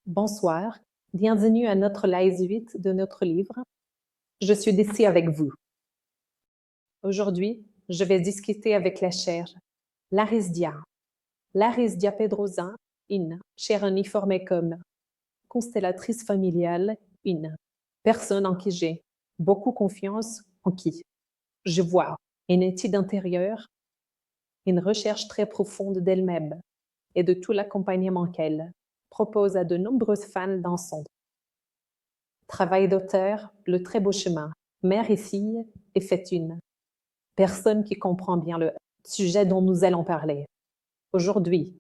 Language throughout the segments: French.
Bonsoir, bienvenue à notre live 8 de notre livre. Je suis ici avec vous. Aujourd'hui, je vais discuter avec la chère Larisdia. Larisdia Pedrosa, une chère uniformée comme constellatrice familiale, une personne en qui j'ai beaucoup confiance, en qui je vois une étude intérieure, une recherche très profonde d'elle-même et de tout l'accompagnement qu'elle propose à de nombreuses fans dans son travail d'auteur, le très beau chemin, mère et fille, et fait une personne qui comprend bien le sujet dont nous allons parler. Aujourd'hui,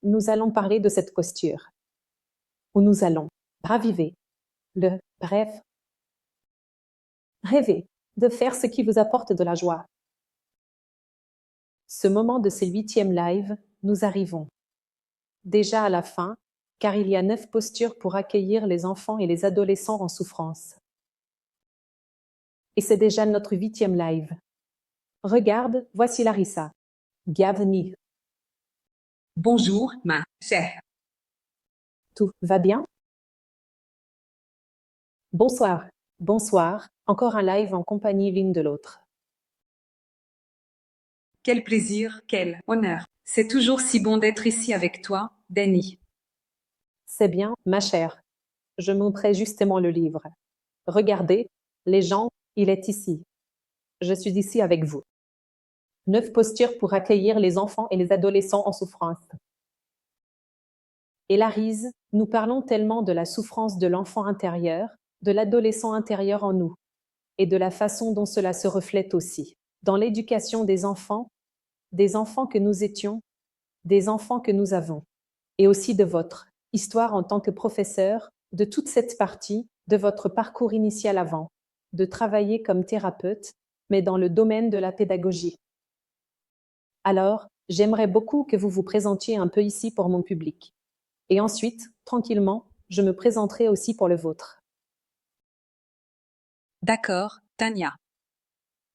nous allons parler de cette posture où nous allons raviver bref, rêver de faire ce qui vous apporte de la joie. Ce moment de ce 8e live, nous arrivons déjà à la fin, car il y a 9 postures pour accueillir les enfants et les adolescents en souffrance. Et c'est déjà notre 8e live. Regarde, voici Larissa. Bienvenue. Bonjour, ma chère. Tout va bien? Bonsoir. Bonsoir. Encore un live en compagnie l'une de l'autre. Quel plaisir, quel honneur. C'est toujours si bon d'être ici avec toi, Dany. C'est bien, ma chère. Je montrais justement le livre. Regardez, les gens, il est ici. Je suis ici avec vous. 9 postures pour accueillir les enfants et les adolescents en souffrance. Et Larise, nous parlons tellement de la souffrance de l'enfant intérieur, de l'adolescent intérieur en nous, et de la façon dont cela se reflète aussi dans l'éducation des enfants que nous étions, des enfants que nous avons, et aussi de votre histoire en tant que professeur, de toute cette partie de votre parcours initial avant, de travailler comme thérapeute, mais dans le domaine de la pédagogie. Alors, j'aimerais beaucoup que vous vous présentiez un peu ici pour mon public. Et ensuite, tranquillement, je me présenterai aussi pour le vôtre. D'accord, Tania.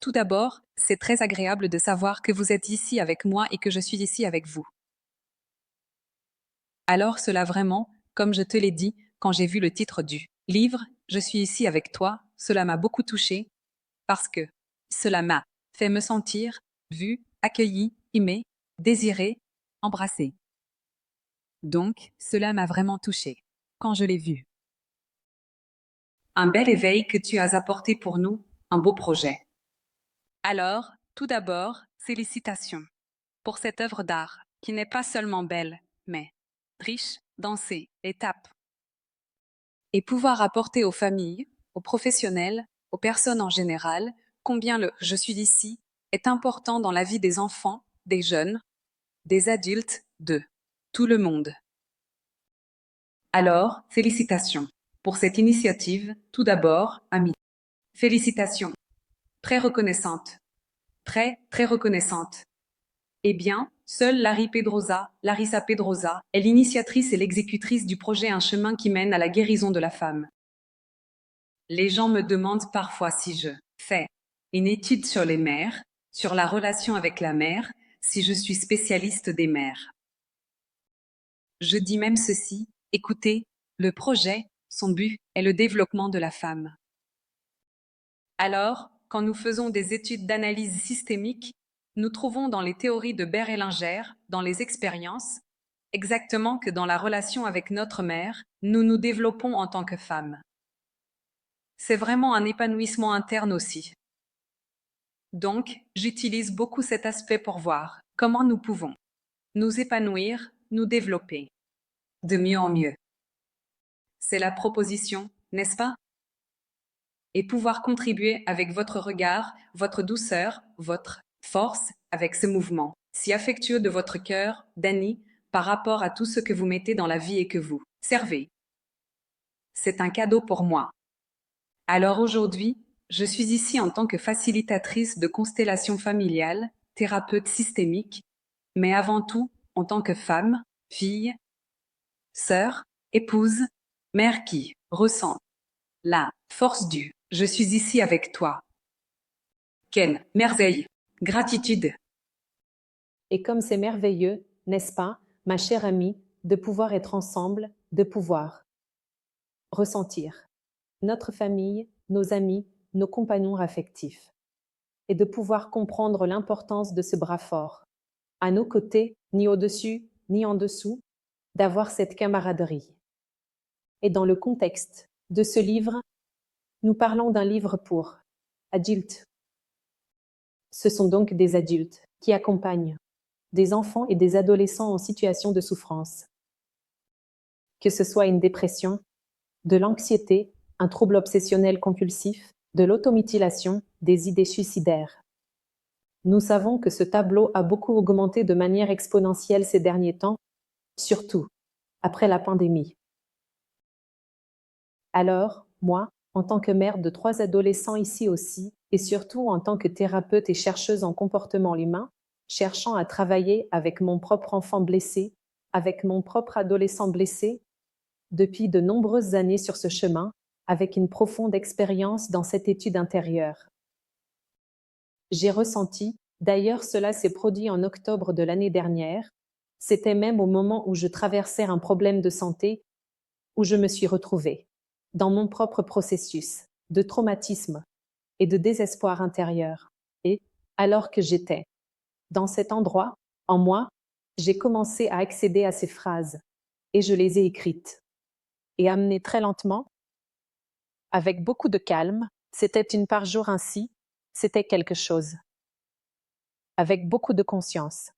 Tout d'abord, c'est très agréable de savoir que vous êtes ici avec moi et que je suis ici avec vous. Alors cela vraiment, comme je te l'ai dit, quand j'ai vu le titre du livre, Je suis ici avec toi, cela m'a beaucoup touchée, parce que cela m'a fait me sentir vue, accueillie, aimée, désirée, embrassée. Donc, cela m'a vraiment touchée quand je l'ai vu. Un bel éveil que tu as apporté pour nous, un beau projet. Alors, tout d'abord, félicitations pour cette œuvre d'art qui n'est pas seulement belle, mais riche, dansée, étape. Et pouvoir apporter aux familles, aux professionnels, aux personnes en général, combien le je suis ici est important dans la vie des enfants, des jeunes, des adultes, de tout le monde. Alors, félicitations pour cette initiative, tout d'abord, amis. Félicitations. Très reconnaissante. Très, très reconnaissante. Eh bien, seule Larissa Pedrosa, est l'initiatrice et l'exécutrice du projet Un chemin qui mène à la guérison de la femme. Les gens me demandent parfois si je fais une étude sur les mères, sur la relation avec la mère, si je suis spécialiste des mères. Je dis même ceci, écoutez, le projet, son but est le développement de la femme. Alors, quand nous faisons des études d'analyse systémique, nous trouvons dans les théories de Berlinger, dans les expériences, exactement que dans la relation avec notre mère, nous nous développons en tant que femmes. C'est vraiment un épanouissement interne aussi. Donc, j'utilise beaucoup cet aspect pour voir comment nous pouvons nous épanouir, nous développer, de mieux en mieux. C'est la proposition, n'est-ce pas? Et pouvoir contribuer avec votre regard, votre douceur, votre force avec ce mouvement, si affectueux de votre cœur, Dany, par rapport à tout ce que vous mettez dans la vie et que vous servez. C'est un cadeau pour moi. Alors aujourd'hui, je suis ici en tant que facilitatrice de constellation familiale, thérapeute systémique, mais avant tout en tant que femme, fille, sœur, épouse, mère qui ressent la force du je suis ici avec toi. Quelle merveille! Gratitude! Et comme c'est merveilleux, n'est-ce pas, ma chère amie, de pouvoir être ensemble, de pouvoir ressentir notre famille, nos amis, nos compagnons affectifs, et de pouvoir comprendre l'importance de ce bras fort, à nos côtés, ni au-dessus, ni en dessous, d'avoir cette camaraderie. Et dans le contexte de ce livre, nous parlons d'un livre pour adultes. Ce sont donc des adultes qui accompagnent des enfants et des adolescents en situation de souffrance. Que ce soit une dépression, de l'anxiété, un trouble obsessionnel compulsif, de l'automutilation, des idées suicidaires. Nous savons que ce tableau a beaucoup augmenté de manière exponentielle ces derniers temps, surtout après la pandémie. Alors, moi, en tant que mère de 3 adolescents ici aussi, et surtout en tant que thérapeute et chercheuse en comportement humain, cherchant à travailler avec mon propre enfant blessé, avec mon propre adolescent blessé, depuis de nombreuses années sur ce chemin, avec une profonde expérience dans cette étude intérieure. J'ai ressenti, d'ailleurs cela s'est produit en octobre de l'année dernière, c'était même au moment où je traversais un problème de santé, où je me suis retrouvée dans mon propre processus de traumatisme et de désespoir intérieur. Et, alors que j'étais dans cet endroit, en moi, j'ai commencé à accéder à ces phrases, et je les ai écrites, et amenées très lentement, avec beaucoup de calme, c'était une par jour ainsi, c'était quelque chose, avec beaucoup de conscience.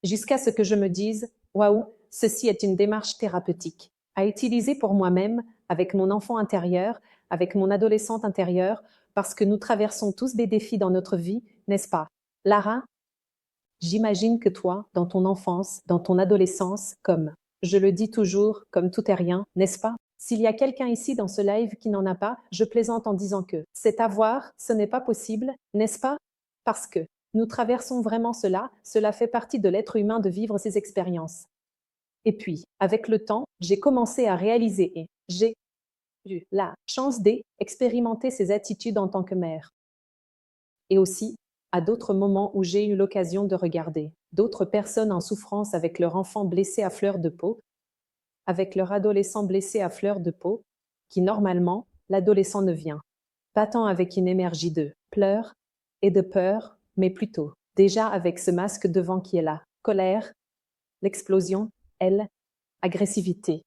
Jusqu'à ce que je me dise, waouh, ceci est une démarche thérapeutique, à utiliser pour moi-même, avec mon enfant intérieur, avec mon adolescente intérieure, parce que nous traversons tous des défis dans notre vie, n'est-ce pas? Lara, j'imagine que toi, dans ton enfance, dans ton adolescence, comme, je le dis toujours, comme tout est rien, n'est-ce pas? S'il y a quelqu'un ici dans ce live qui n'en a pas, je plaisante en disant que c'est avoir, ce n'est pas possible, n'est-ce pas? Parce que nous traversons vraiment cela, cela fait partie de l'être humain de vivre ces expériences. Et puis, avec le temps, j'ai commencé à réaliser et j'ai eu la chance d'expérimenter ces attitudes en tant que mère. Et aussi, à d'autres moments où j'ai eu l'occasion de regarder d'autres personnes en souffrance avec leur enfant blessé à fleur de peau, avec leur adolescent blessé à fleur de peau, qui normalement, l'adolescent ne vient pas tant avec une énergie de pleurs et de peur, mais plutôt déjà avec ce masque devant qui est là, colère, l'explosion, elle, agressivité.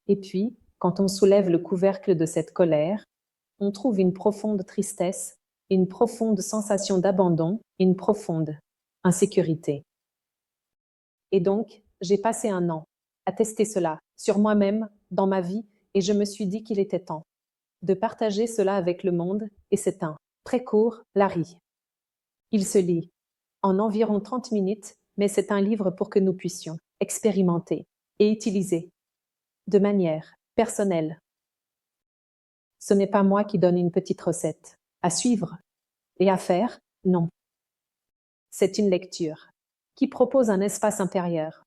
Et puis, quand on soulève le couvercle de cette colère, on trouve une profonde tristesse, une profonde sensation d'abandon, une profonde insécurité. Et donc, j'ai passé un an à tester cela sur moi-même, dans ma vie, et je me suis dit qu'il était temps de partager cela avec le monde, et c'est un très court Larry. Il se lit en environ 30 minutes, mais c'est un livre pour que nous puissions expérimenter et utiliser de manière personnelle. Ce n'est pas moi qui donne une petite recette à suivre et à faire, non. C'est une lecture qui propose un espace intérieur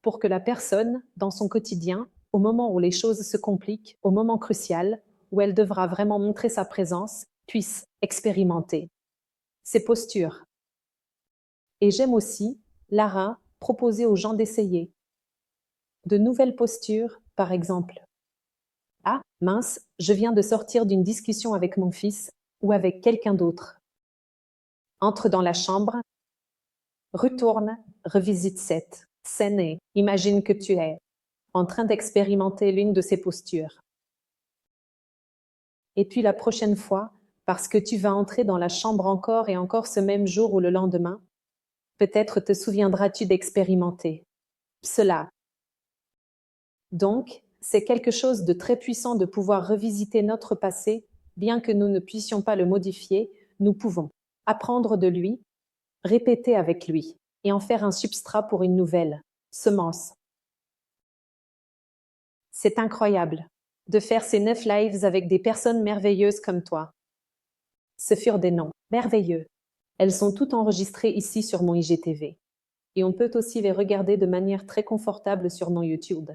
pour que la personne, dans son quotidien, au moment où les choses se compliquent, au moment crucial, où elle devra vraiment montrer sa présence, puisse expérimenter ces postures. Et j'aime aussi, Lara, proposer aux gens d'essayer de nouvelles postures, par exemple. Ah, mince, je viens de sortir d'une discussion avec mon fils ou avec quelqu'un d'autre. Entre dans la chambre, retourne, revisite cette scène et imagine que tu es en train d'expérimenter l'une de ces postures. Et puis la prochaine fois, parce que tu vas entrer dans la chambre encore et encore ce même jour ou le lendemain, peut-être te souviendras-tu d'expérimenter cela. Donc, c'est quelque chose de très puissant de pouvoir revisiter notre passé, bien que nous ne puissions pas le modifier, nous pouvons apprendre de lui, répéter avec lui et en faire un substrat pour une nouvelle semence. C'est incroyable de faire ces 9 lives avec des personnes merveilleuses comme toi. Ce furent des noms merveilleux. Elles sont toutes enregistrées ici sur mon IGTV. Et on peut aussi les regarder de manière très confortable sur mon YouTube.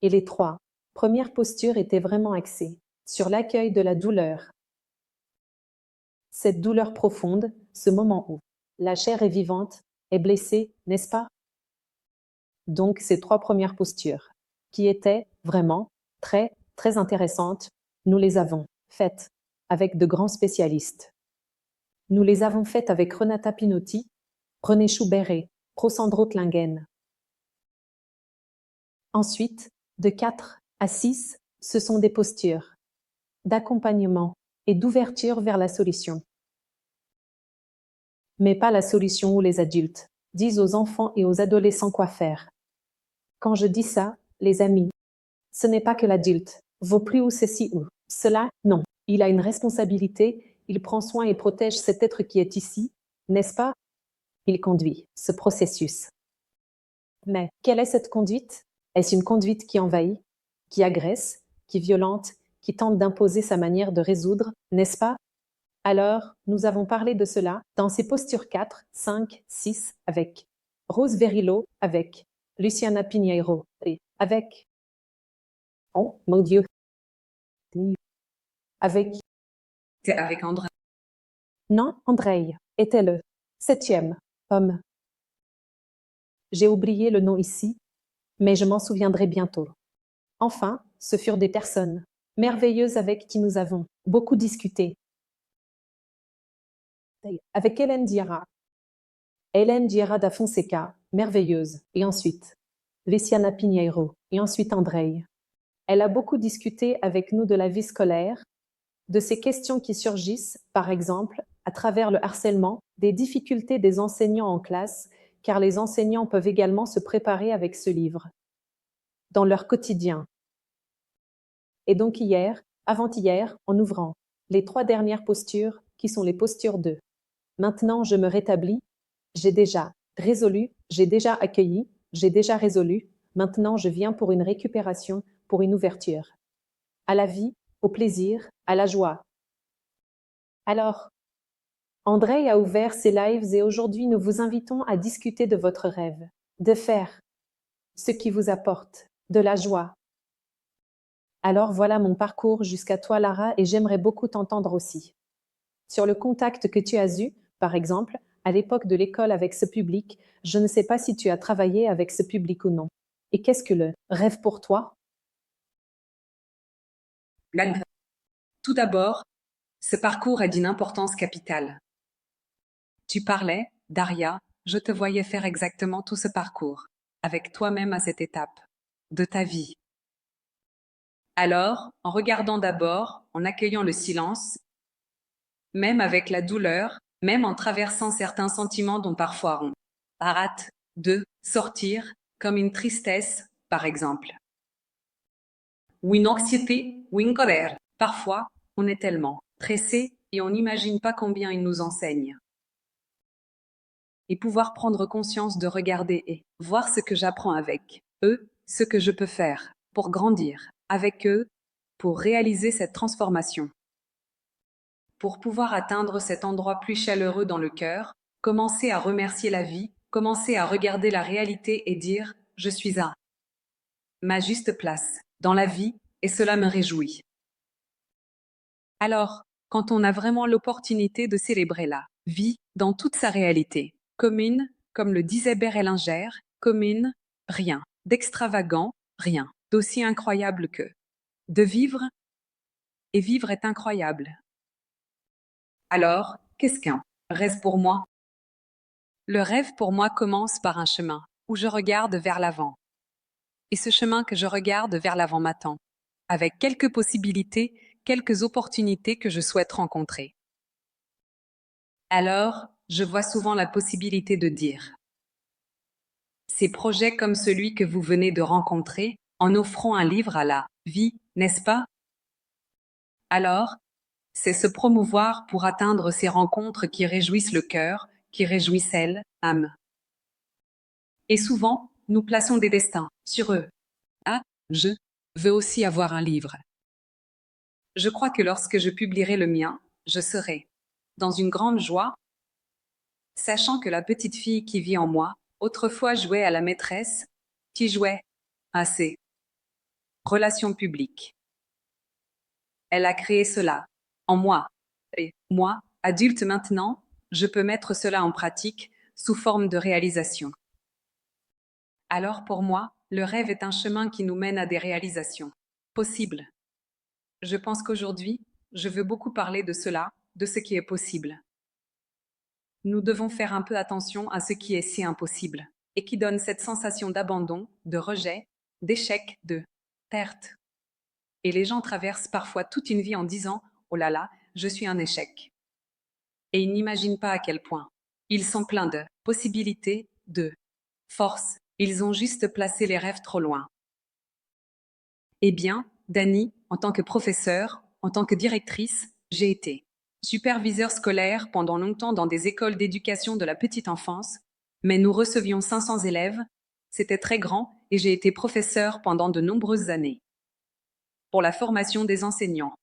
Et les 3 premières postures étaient vraiment axées sur l'accueil de la douleur. Cette douleur profonde, ce moment où la chair est vivante, est blessé, n'est-ce pas? Donc, ces 3 premières postures, qui étaient vraiment très, très intéressantes, nous les avons faites avec de grands spécialistes. Nous les avons faites avec Renata Pinotti, René Schubert et Prosandro Klingen. Ensuite, de 4 à 6, ce sont des postures d'accompagnement et d'ouverture vers la solution. Mais pas la solution où les adultes disent aux enfants et aux adolescents quoi faire. Quand je dis ça, les amis, ce n'est pas que l'adulte vaut plus ou ceci ou cela, non. Il a une responsabilité, il prend soin et protège cet être qui est ici, n'est-ce pas? Il conduit ce processus. Mais quelle est cette conduite? Est-ce une conduite qui envahit, qui agresse, qui violente, qui tente d'imposer sa manière de résoudre, n'est-ce pas? Alors, nous avons parlé de cela dans ces postures 4, 5, 6 avec Rose Verillo, avec Luciana Pinheiro et avec oh mon Dieu, avec C'est avec André. non, Andrei était le 7e homme. J'ai oublié le nom ici, mais je m'en souviendrai bientôt. Enfin, ce furent des personnes merveilleuses avec qui nous avons beaucoup discuté. Avec Hélène Diarra da Fonseca, merveilleuse, et ensuite Luciana Pinheiro, et ensuite Andrei. Elle a beaucoup discuté avec nous de la vie scolaire, de ces questions qui surgissent, par exemple, à travers le harcèlement, des difficultés des enseignants en classe, car les enseignants peuvent également se préparer avec ce livre, dans leur quotidien. Et donc hier, avant-hier, en ouvrant les 3 dernières postures, qui sont les postures 2. Maintenant, je me rétablis, j'ai déjà résolu, j'ai déjà accueilli, j'ai déjà résolu, maintenant je viens pour une récupération, pour une ouverture. À la vie, au plaisir, à la joie. Alors, Andrei a ouvert ses lives et aujourd'hui nous vous invitons à discuter de votre rêve, de faire ce qui vous apporte de la joie. Alors voilà mon parcours jusqu'à toi Lara et j'aimerais beaucoup t'entendre aussi. Sur le contact que tu as eu, par exemple, à l'époque de l'école avec ce public, je ne sais pas si tu as travaillé avec ce public ou non. Et qu'est-ce que le rêve pour toi? Tout d'abord, ce parcours est d'une importance capitale. Tu parlais, Daria, je te voyais faire exactement tout ce parcours, avec toi-même à cette étape de ta vie. Alors, en regardant d'abord, en accueillant le silence, même avec la douleur, même en traversant certains sentiments dont parfois on rate de sortir, comme une tristesse, par exemple. Ou une anxiété, ou une colère. Parfois, on est tellement pressé et on n'imagine pas combien ils nous enseignent. Et pouvoir prendre conscience de regarder et voir ce que j'apprends avec eux, ce que je peux faire pour grandir avec eux, pour réaliser cette transformation. Pour pouvoir atteindre cet endroit plus chaleureux dans le cœur, commencer à remercier la vie, commencer à regarder la réalité et dire « je suis à ma juste place dans la vie et cela me réjouit ». Alors, quand on a vraiment l'opportunité de célébrer la vie dans toute sa réalité, commune, comme le disait Bérélinger, commune, rien, d'extravagant, rien, d'aussi incroyable que de vivre, et vivre est incroyable. Alors, qu'est-ce qu'un rêve pour moi? Le rêve pour moi commence par un chemin où je regarde vers l'avant. Et ce chemin que je regarde vers l'avant m'attend, avec quelques possibilités, quelques opportunités que je souhaite rencontrer. Alors, je vois souvent la possibilité de dire ces projets comme celui que vous venez de rencontrer, en offrant un livre à la vie, n'est-ce pas? Alors, c'est se promouvoir pour atteindre ces rencontres qui réjouissent le cœur, qui réjouissent l'âme. Et souvent, nous plaçons des destins sur eux. Ah, je veux aussi avoir un livre. Je crois que lorsque je publierai le mien, je serai dans une grande joie, sachant que la petite fille qui vit en moi, autrefois jouait à la maîtresse, qui jouait à ses relations publiques. Elle a créé cela en moi. Et moi, adulte maintenant, je peux mettre cela en pratique, sous forme de réalisation. Alors pour moi, le rêve est un chemin qui nous mène à des réalisations possibles. Je pense qu'aujourd'hui, je veux beaucoup parler de cela, de ce qui est possible. Nous devons faire un peu attention à ce qui est si impossible et qui donne cette sensation d'abandon, de rejet, d'échec, de perte. Et les gens traversent parfois toute une vie en disant « Oh là là, je suis un échec ». Et ils n'imaginent pas à quel point. Ils sont pleins de possibilités, de force. Ils ont juste placé les rêves trop loin. Eh bien, Dani, en tant que professeure, en tant que directrice, j'ai été superviseur scolaire pendant longtemps dans des écoles d'éducation de la petite enfance, mais nous recevions 500 élèves, c'était très grand et j'ai été professeur pendant de nombreuses années pour la formation des enseignants.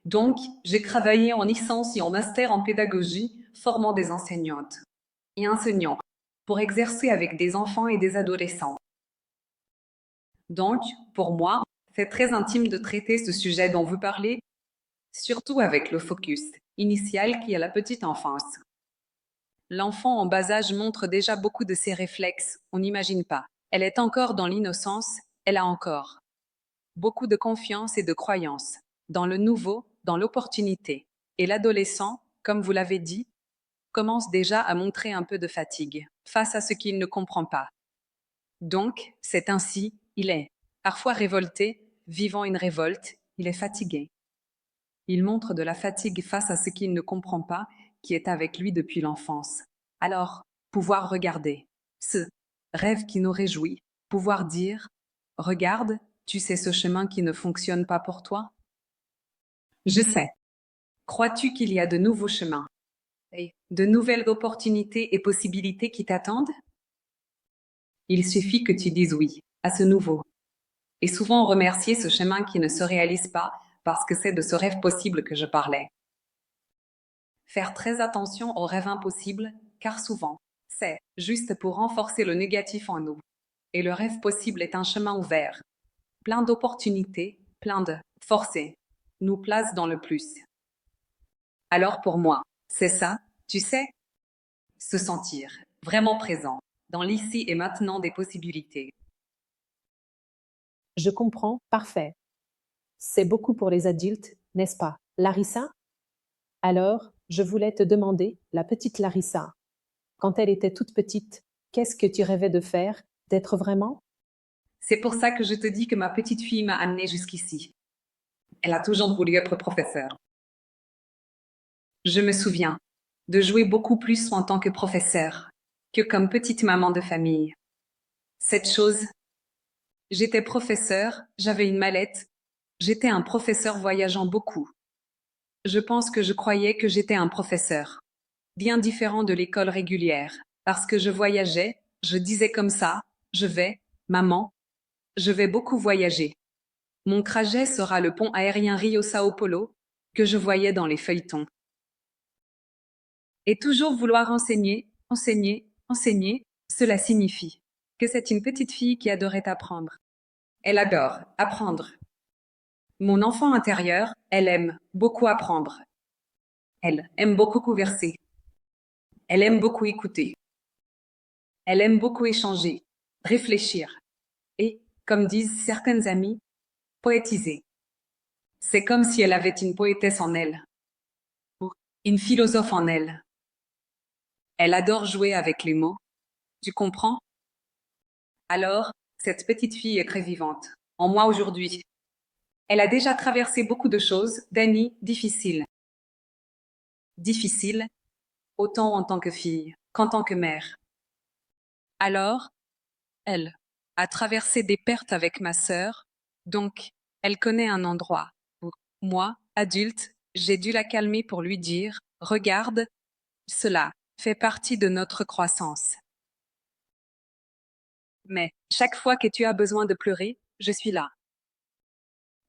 Donc, j'ai travaillé en licence et en master en pédagogie, formant des enseignantes et enseignants pour exercer avec des enfants et des adolescents. Donc, pour moi, c'est très intime de traiter ce sujet dont vous parlez, surtout avec le focus initial qui est la petite enfance. L'enfant en bas âge montre déjà beaucoup de ses réflexes, on n'imagine pas. Elle est encore dans l'innocence, elle a encore beaucoup de confiance et de croyance dans le nouveau, dans l'opportunité. Et l'adolescent, comme vous l'avez dit, commence déjà à montrer un peu de fatigue face à ce qu'il ne comprend pas. Donc, c'est ainsi, il est parfois révolté, vivant une révolte, il est fatigué. Il montre de la fatigue face à ce qu'il ne comprend pas, qui est avec lui depuis l'enfance. Alors, pouvoir regarder ce rêve qui nous réjouit, pouvoir dire « Regarde, tu sais ce chemin qui ne fonctionne pas pour toi ?» Je sais. Crois-tu qu'il y a de nouveaux chemins et de nouvelles opportunités et possibilités qui t'attendent? Il suffit que tu dises oui à ce nouveau. Et souvent remercier ce chemin qui ne se réalise pas parce que c'est de ce rêve possible que je parlais. Faire très attention aux rêves impossibles car souvent, c'est juste pour renforcer le négatif en nous. Et le rêve possible est un chemin ouvert, plein d'opportunités, plein de forcer, nous place dans le plus. Alors pour moi, c'est ça, tu sais, se sentir vraiment présent dans l'ici et maintenant des possibilités. Je comprends, parfait. C'est beaucoup pour les adultes, n'est-ce pas, Larissa? Alors, je voulais te demander, la petite Larissa, quand elle était toute petite, qu'est-ce que tu rêvais de faire, d'être vraiment? C'est pour ça que je te dis que ma petite fille m'a amenée jusqu'ici. Elle a toujours voulu être professeure. Je me souviens de jouer beaucoup plus en tant que professeure que comme petite maman de famille. Cette chose, j'étais professeur, j'avais une mallette, j'étais un professeur voyageant beaucoup. Je pense que je croyais que j'étais un professeur, bien différent de l'école régulière, parce que je voyageais, je disais comme ça, je vais, maman, je vais beaucoup voyager. Mon trajet sera le pont aérien Rio-Sao Paulo, que je voyais dans les feuilletons. Et toujours vouloir enseigner, enseigner, enseigner, cela signifie que c'est une petite fille qui adorait apprendre. Elle adore apprendre. Mon enfant intérieur, elle aime beaucoup apprendre. Elle aime beaucoup converser. Elle aime beaucoup écouter. Elle aime beaucoup échanger, réfléchir. Et, comme disent certaines amies, poétiser. C'est comme si elle avait une poétesse en elle, ou une philosophe en elle. Elle adore jouer avec les mots. Tu comprends? Alors, cette petite fille est très vivante. En moi aujourd'hui. Elle a déjà traversé beaucoup de choses, Dani, difficiles. Difficiles, autant en tant que fille qu'en tant que mère. Alors, elle a traversé des pertes avec ma sœur, donc elle connaît un endroit où moi, adulte, j'ai dû la calmer pour lui dire, regarde, cela fait partie de notre croissance. Mais chaque fois que tu as besoin de pleurer, je suis là.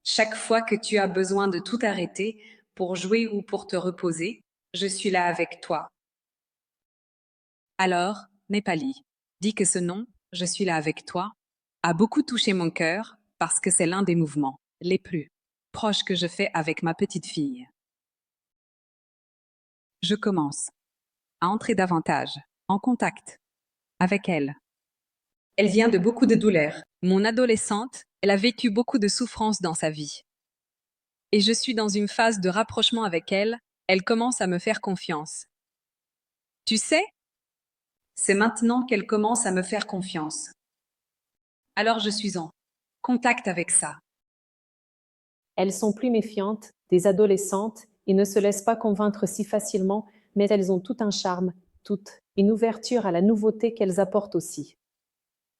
Chaque fois que tu as besoin de tout arrêter pour jouer ou pour te reposer, je suis là avec toi. Alors, Népali, dis que ce nom, je suis là avec toi, a beaucoup touché mon cœur parce que c'est l'un des mouvements les plus proches que je fais avec ma petite fille. Je commence à entrer davantage en contact avec elle. Elle vient de beaucoup de douleurs. Mon adolescente, elle a vécu beaucoup de souffrances dans sa vie. Et je suis dans une phase de rapprochement avec elle, elle commence à me faire confiance. Tu sais, c'est maintenant qu'elle commence à me faire confiance. Alors je suis en contact avec ça. Elles sont plus méfiantes, des adolescentes, et ne se laissent pas convaincre si facilement, mais elles ont tout un charme, toute une ouverture à la nouveauté qu'elles apportent aussi.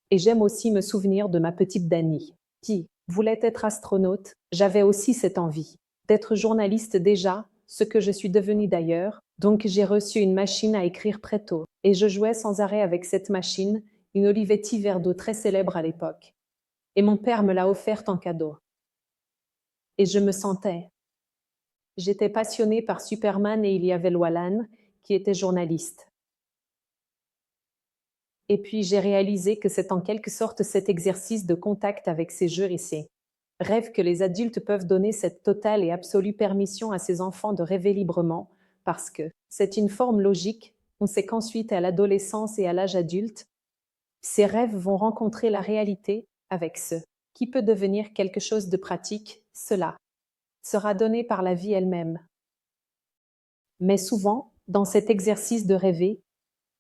Et j'aime aussi me souvenir de ma petite Dani, qui voulait être astronaute. J'avais aussi cette envie d'être journaliste déjà, ce que je suis devenue d'ailleurs. Donc j'ai reçu une machine à écrire très tôt, et je jouais sans arrêt avec cette machine, une Olivetti Verdo très célèbre à l'époque. Et mon père me l'a offerte en cadeau. Et je me sentais. J'étais passionnée par Superman et il y avait Loalan, qui était journaliste. Et puis j'ai réalisé que c'est en quelque sorte cet exercice de contact avec ces jeux et ces rêves que les adultes peuvent donner cette totale et absolue permission à ces enfants de rêver librement, parce que c'est une forme logique. On sait qu'ensuite, à l'adolescence et à l'âge adulte, ces rêves vont rencontrer la réalité avec ce qui peut devenir quelque chose de pratique. Cela sera donné par la vie elle-même. Mais souvent, dans cet exercice de rêver,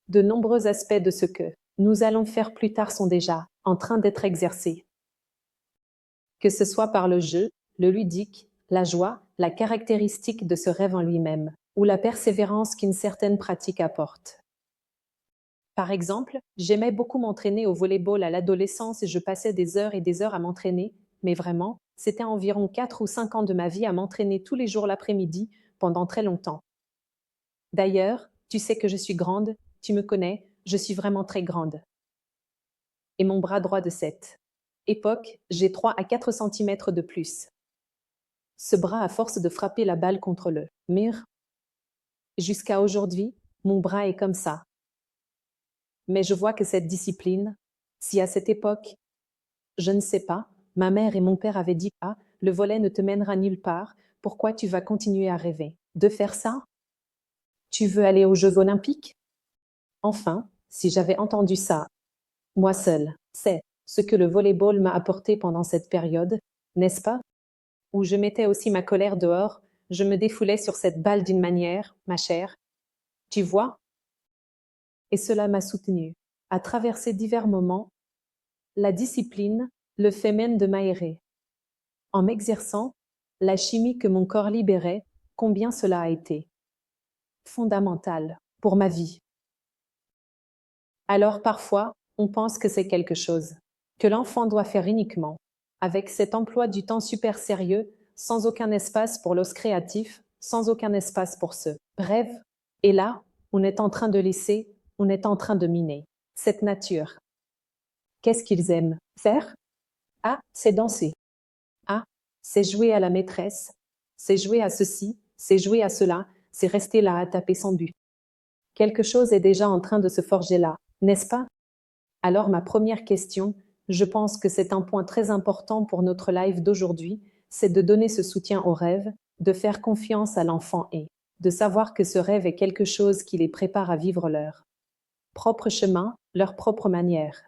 de nombreux aspects de ce que nous allons faire plus tard sont déjà en train d'être exercés. Que ce soit par le jeu, le ludique, la joie, la caractéristique de ce rêve en lui-même, ou la persévérance qu'une certaine pratique apporte. Par exemple, j'aimais beaucoup m'entraîner au volleyball à l'adolescence et je passais des heures et des heures à m'entraîner, mais vraiment, c'était environ 4 ou 5 ans de ma vie à m'entraîner tous les jours l'après-midi pendant très longtemps. D'ailleurs, tu sais que je suis grande, tu me connais, je suis vraiment très grande. Et mon bras droit de cette époque, j'ai 3 à 4 centimètres de plus. Ce bras, à force de frapper la balle contre le mur, jusqu'à aujourd'hui, mon bras est comme ça. Mais je vois que cette discipline, si à cette époque, je ne sais pas, ma mère et mon père avaient dit « Ah, le volley ne te mènera nulle part, pourquoi tu vas continuer à rêver de faire ça? Tu veux aller aux Jeux Olympiques ?» Enfin, si j'avais entendu ça, moi seule, c'est ce que le volleyball m'a apporté pendant cette période, n'est-ce pas? Où je mettais aussi ma colère dehors, je me défoulais sur cette balle d'une manière, ma chère. Tu vois? Et cela m'a soutenue. À traverser divers moments, la discipline, le fait même de m'aérer. En m'exerçant, la chimie que mon corps libérait, combien cela a été fondamental pour ma vie. Alors parfois, on pense que c'est quelque chose que l'enfant doit faire uniquement, avec cet emploi du temps super sérieux, sans aucun espace pour l'os créatif, sans aucun espace pour ce rêve. Et là, on est en train de laisser, on est en train de miner cette nature. Qu'est-ce qu'ils aiment faire? Ah, c'est danser. Ah, c'est jouer à la maîtresse. C'est jouer à ceci, c'est jouer à cela, c'est rester là à taper sans but. Quelque chose est déjà en train de se forger là, n'est-ce pas? Alors ma première question, je pense que c'est un point très important pour notre live d'aujourd'hui, c'est de donner ce soutien au rêve, de faire confiance à l'enfant et de savoir que ce rêve est quelque chose qui les prépare à vivre leur propre chemin, leur propre manière.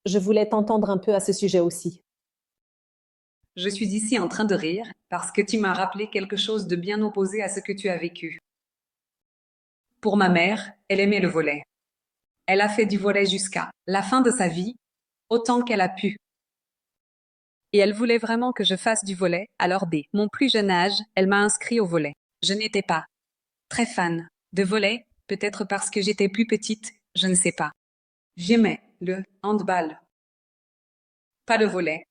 Je voulais t'entendre un peu à ce sujet aussi. Je suis ici en train de rire parce que tu m'as rappelé quelque chose de bien opposé à ce que tu as vécu. Pour ma mère, elle aimait le volley. Elle a fait du volley jusqu'à la fin de sa vie, autant qu'elle a pu. Et elle voulait vraiment que je fasse du volley, alors dès mon plus jeune âge, elle m'a inscrit au volley. Je n'étais pas très fan de volley, peut-être parce que j'étais plus petite, je ne sais pas. J'aimais le handball, pas le volley.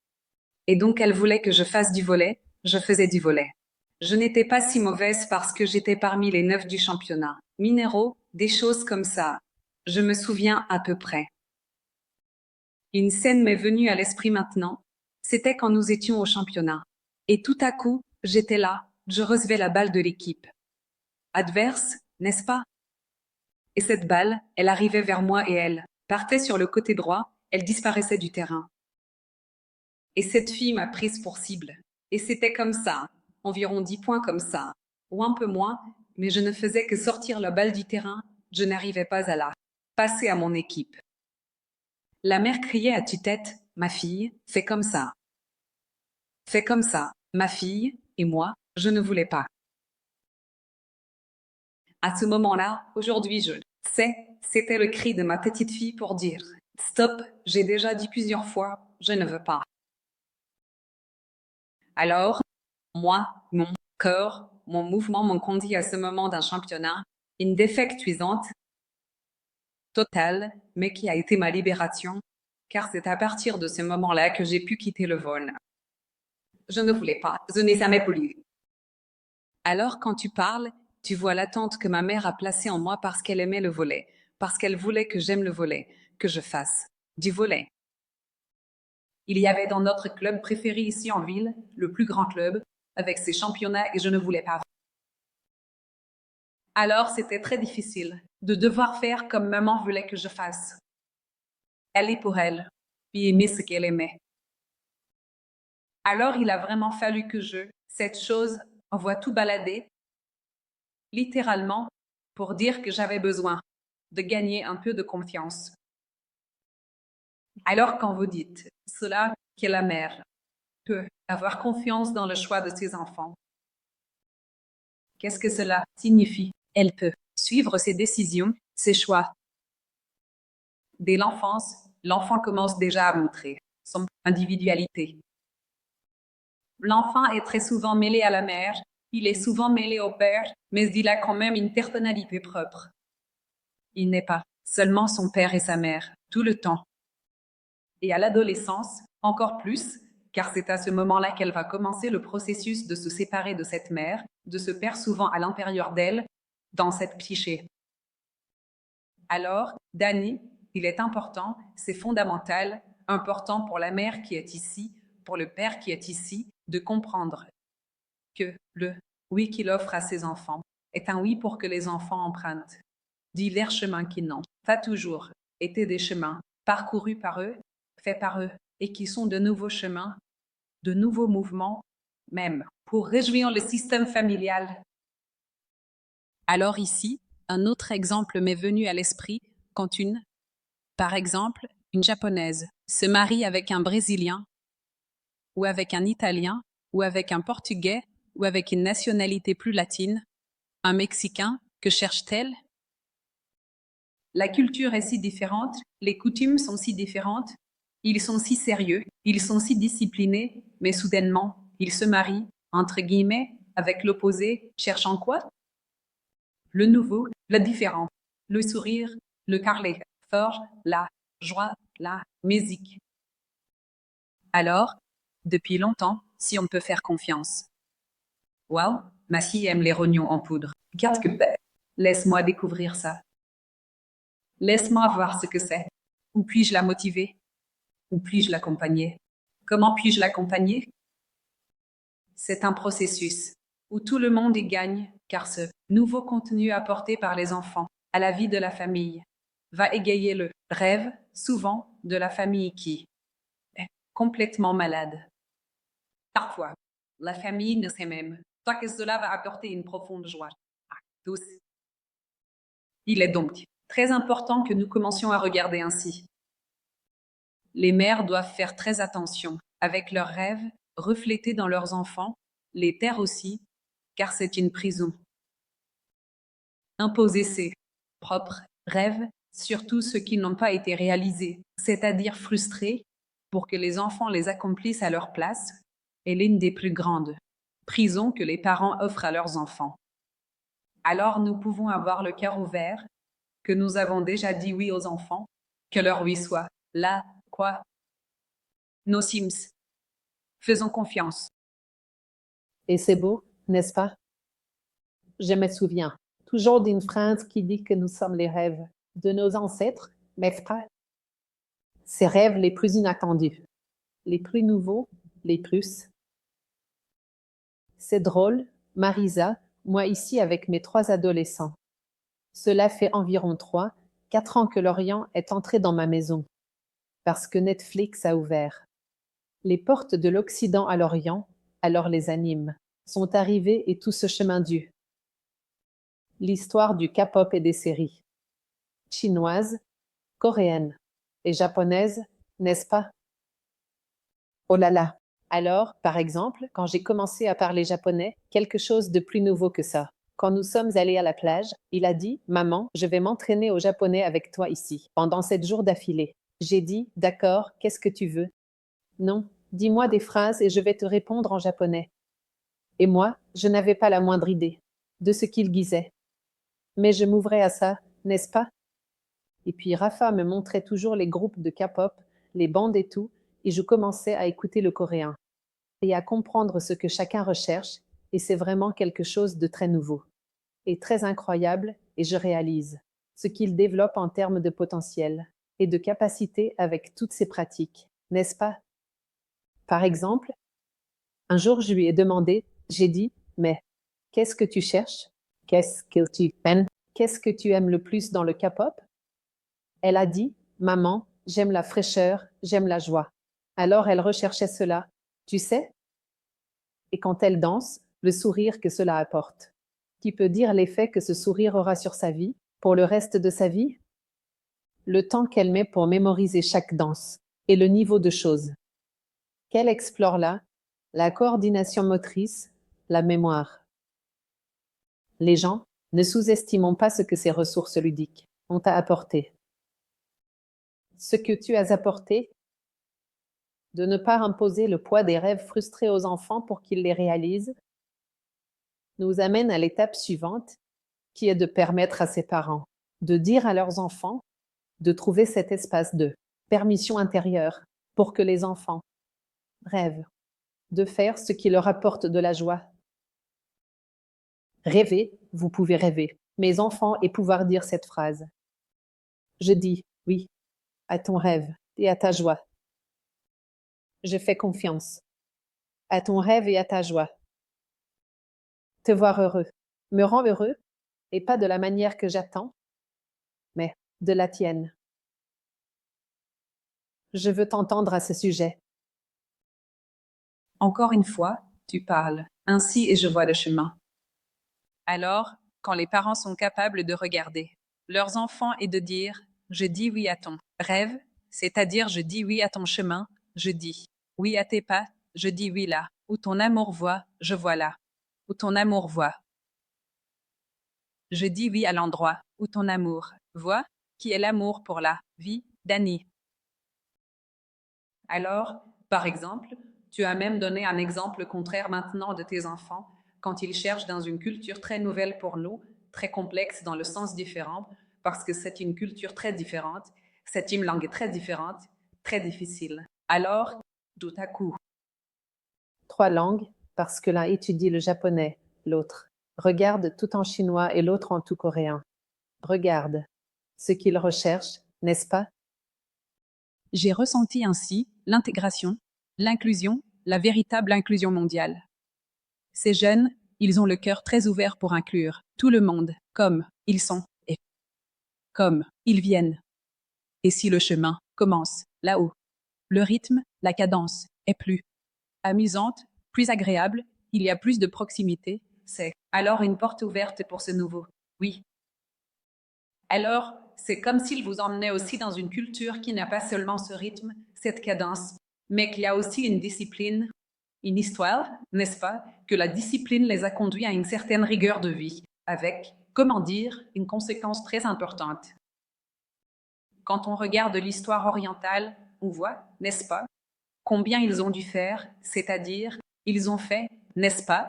Et donc elle voulait que je fasse du volley, je faisais du volley. Je n'étais pas si mauvaise parce que j'étais parmi les 9 du championnat. Minéraux, des choses comme ça. Je me souviens à peu près. Une scène m'est venue à l'esprit maintenant. C'était quand nous étions au championnat. Et tout à coup, j'étais là, je recevais la balle de l'équipe adverse, n'est-ce pas? Et cette balle, elle arrivait vers moi et elle partait sur le côté droit, elle disparaissait du terrain. Et cette fille m'a prise pour cible. Et c'était comme ça, environ 10 points comme ça, ou un peu moins, mais je ne faisais que sortir la balle du terrain, je n'arrivais pas à la Passez à mon équipe. La mère criait à tue-tête, ma fille, fais comme ça. Fais comme ça, ma fille, et moi, je ne voulais pas. À ce moment-là, aujourd'hui, je sais, c'était le cri de ma petite fille pour dire stop, j'ai déjà dit plusieurs fois, je ne veux pas. Alors, moi, mon corps, mon mouvement m'ont conduit à ce moment d'un championnat, une défaite cuisante, totale, mais qui a été ma libération, car c'est à partir de ce moment-là que j'ai pu quitter le vol. Je ne voulais pas, je n'ai jamais voulu. Alors, quand tu parles, tu vois l'attente que ma mère a placée en moi parce qu'elle aimait le volley, parce qu'elle voulait que j'aime le volley, que je fasse du volley. Il y avait dans notre club préféré ici en ville, le plus grand club, avec ses championnats et je ne voulais pas. Alors c'était très difficile de devoir faire comme maman voulait que je fasse. Aller pour elle, puis aimer ce qu'elle aimait. Alors il a vraiment fallu que cette chose, envoie tout balader, littéralement, pour dire que j'avais besoin de gagner un peu de confiance. Alors quand vous dites cela, que la mère peut avoir confiance dans le choix de ses enfants, qu'est-ce que cela signifie? Elle peut suivre ses décisions, ses choix. Dès l'enfance, l'enfant commence déjà à montrer son individualité. L'enfant est très souvent mêlé à la mère, il est souvent mêlé au père, mais il a quand même une personnalité propre. Il n'est pas seulement son père et sa mère, tout le temps. Et à l'adolescence, encore plus, car c'est à ce moment-là qu'elle va commencer le processus de se séparer de cette mère, de ce père souvent à l'intérieur d'elle, dans cette psyché. Alors, Dani, il est important, c'est fondamental, important pour la mère qui est ici, pour le père qui est ici, de comprendre que le oui qu'il offre à ses enfants est un oui pour que les enfants empruntent divers chemins qui n'ont pas toujours été des chemins parcourus par eux, faits par eux, et qui sont de nouveaux chemins, de nouveaux mouvements, même pour réjouir le système familial. Alors ici, un autre exemple m'est venu à l'esprit quand par exemple, une japonaise se marie avec un Brésilien, ou avec un Italien, ou avec un Portugais, ou avec une nationalité plus latine, un Mexicain, que cherche-t-elle? La culture est si différente, les coutumes sont si différentes, ils sont si sérieux, ils sont si disciplinés, mais soudainement, ils se marient, entre guillemets, avec l'opposé, cherchant quoi? Le nouveau, le différent, le sourire, le parler fort, la joie, la musique. Alors, depuis longtemps, si on peut faire confiance. Wow, ma fille aime les rognons en poudre. Regarde que bête. Laisse-moi découvrir ça. Laisse-moi voir ce que c'est. Où puis-je la motiver? Où puis-je l'accompagner? Comment puis-je l'accompagner? C'est un processus où tout le monde y gagne, car ce nouveau contenu apporté par les enfants à la vie de la famille va égayer le rêve, souvent, de la famille qui est complètement malade. Parfois, la famille ne sait même pas que cela va apporter une profonde joie à tous. Il est donc très important que nous commencions à regarder ainsi. Les mères doivent faire très attention avec leurs rêves reflétés dans leurs enfants, les taire aussi, car c'est une prison. Imposer ses propres rêves, surtout ceux qui n'ont pas été réalisés, c'est-à-dire frustrés, pour que les enfants les accomplissent à leur place, est l'une des plus grandes prisons que les parents offrent à leurs enfants. Alors nous pouvons avoir le cœur ouvert, que nous avons déjà dit oui aux enfants, que leur oui soit là, quoi. Nos Sims, faisons confiance. Et c'est beau, n'est-ce pas? Je me souviens toujours d'une phrase qui dit que nous sommes les rêves de nos ancêtres, mes frères. Ces rêves les plus inattendus, les plus nouveaux, les plus. C'est drôle, Marisa, moi ici avec mes 3 adolescents. Cela fait environ 4 ans que Lorient est entré dans ma maison, parce que Netflix a ouvert. Les portes de l'Occident à l'Orient, alors les animes, sont arrivées et tout ce chemin dû. L'histoire du K-pop et des séries chinoises, coréenne et japonaise, n'est-ce pas? Oh là là! Alors, par exemple, quand j'ai commencé à parler japonais, quelque chose de plus nouveau que ça. Quand nous sommes allés à la plage, il a dit: Maman, je vais m'entraîner au japonais avec toi ici, pendant 7 jours d'affilée. J'ai dit: D'accord, qu'est-ce que tu veux? Non, dis-moi des phrases et je vais te répondre en japonais. Et moi, je n'avais pas la moindre idée de ce qu'il disait. Mais je m'ouvrais à ça, n'est-ce pas? Et puis Rafa me montrait toujours les groupes de K-pop, les bandes et tout, et je commençais à écouter le coréen et à comprendre ce que chacun recherche, et c'est vraiment quelque chose de très nouveau et très incroyable, et je réalise ce qu'il développe en termes de potentiel et de capacité avec toutes ces pratiques, n'est-ce pas? Par exemple, un jour je lui ai demandé, j'ai dit, mais qu'est-ce que tu cherches? Qu'est-ce que tu aimes? Qu'est-ce que tu aimes le plus dans le K-pop? Elle a dit, maman, j'aime la fraîcheur, j'aime la joie. Alors elle recherchait cela, tu sais? Et quand elle danse, le sourire que cela apporte. Qui peut dire l'effet que ce sourire aura sur sa vie, pour le reste de sa vie? Le temps qu'elle met pour mémoriser chaque danse, et le niveau de choses qu'elle explore là, la coordination motrice, la mémoire. Les gens, ne sous-estimons pas ce que ces ressources ludiques ont à apporter. Ce que tu as apporté, de ne pas imposer le poids des rêves frustrés aux enfants pour qu'ils les réalisent, nous amène à l'étape suivante, qui est de permettre à ses parents de dire à leurs enfants de trouver cet espace de permission intérieure pour que les enfants rêvent de faire ce qui leur apporte de la joie. Rêver, vous pouvez rêver, mes enfants, et pouvoir dire cette phrase. Je dis oui à ton rêve et à ta joie. Je fais confiance à ton rêve et à ta joie. Te voir heureux me rend heureux, et pas de la manière que j'attends, mais de la tienne. Je veux t'entendre à ce sujet. Encore une fois, tu parles. Ainsi et je vois le chemin. Alors, quand les parents sont capables de regarder leurs enfants et de dire je dis oui à ton rêve, c'est-à-dire je dis oui à ton chemin, je dis oui à tes pas, je dis oui là, où ton amour voit, je vois là, où ton amour voit. Je dis oui à l'endroit où ton amour voit, qui est l'amour pour la vie d'Annie. Alors, par exemple, tu as même donné un exemple contraire maintenant de tes enfants quand ils cherchent dans une culture très nouvelle pour nous, très complexe dans le sens différent, parce que c'est une culture très différente, c'est une langue très différente, très difficile. Alors, tout à coup, 3 langues, parce que l'un étudie le japonais, l'autre regarde tout en chinois et l'autre en tout coréen. Regarde ce qu'ils recherchent, n'est-ce pas? j'ai ressenti ainsi l'intégration, l'inclusion, la véritable inclusion mondiale. Ces jeunes, ils ont le cœur très ouvert pour inclure tout le monde, comme ils sont et comme ils viennent. Et si le chemin commence là-haut, le rythme, la cadence est plus amusante, plus agréable, il y a plus de proximité, c'est alors une porte ouverte pour ce nouveau. Oui. Alors, c'est comme s'il vous emmenait aussi dans une culture qui n'a pas seulement ce rythme, cette cadence, mais qu'il y a aussi une discipline, une histoire, n'est-ce pas, que la discipline les a conduits à une certaine rigueur de vie, avec, comment dire, une conséquence très importante. Quand on regarde l'histoire orientale, on voit, n'est-ce pas, combien ils ont dû faire, c'est-à-dire, ils ont fait, n'est-ce pas,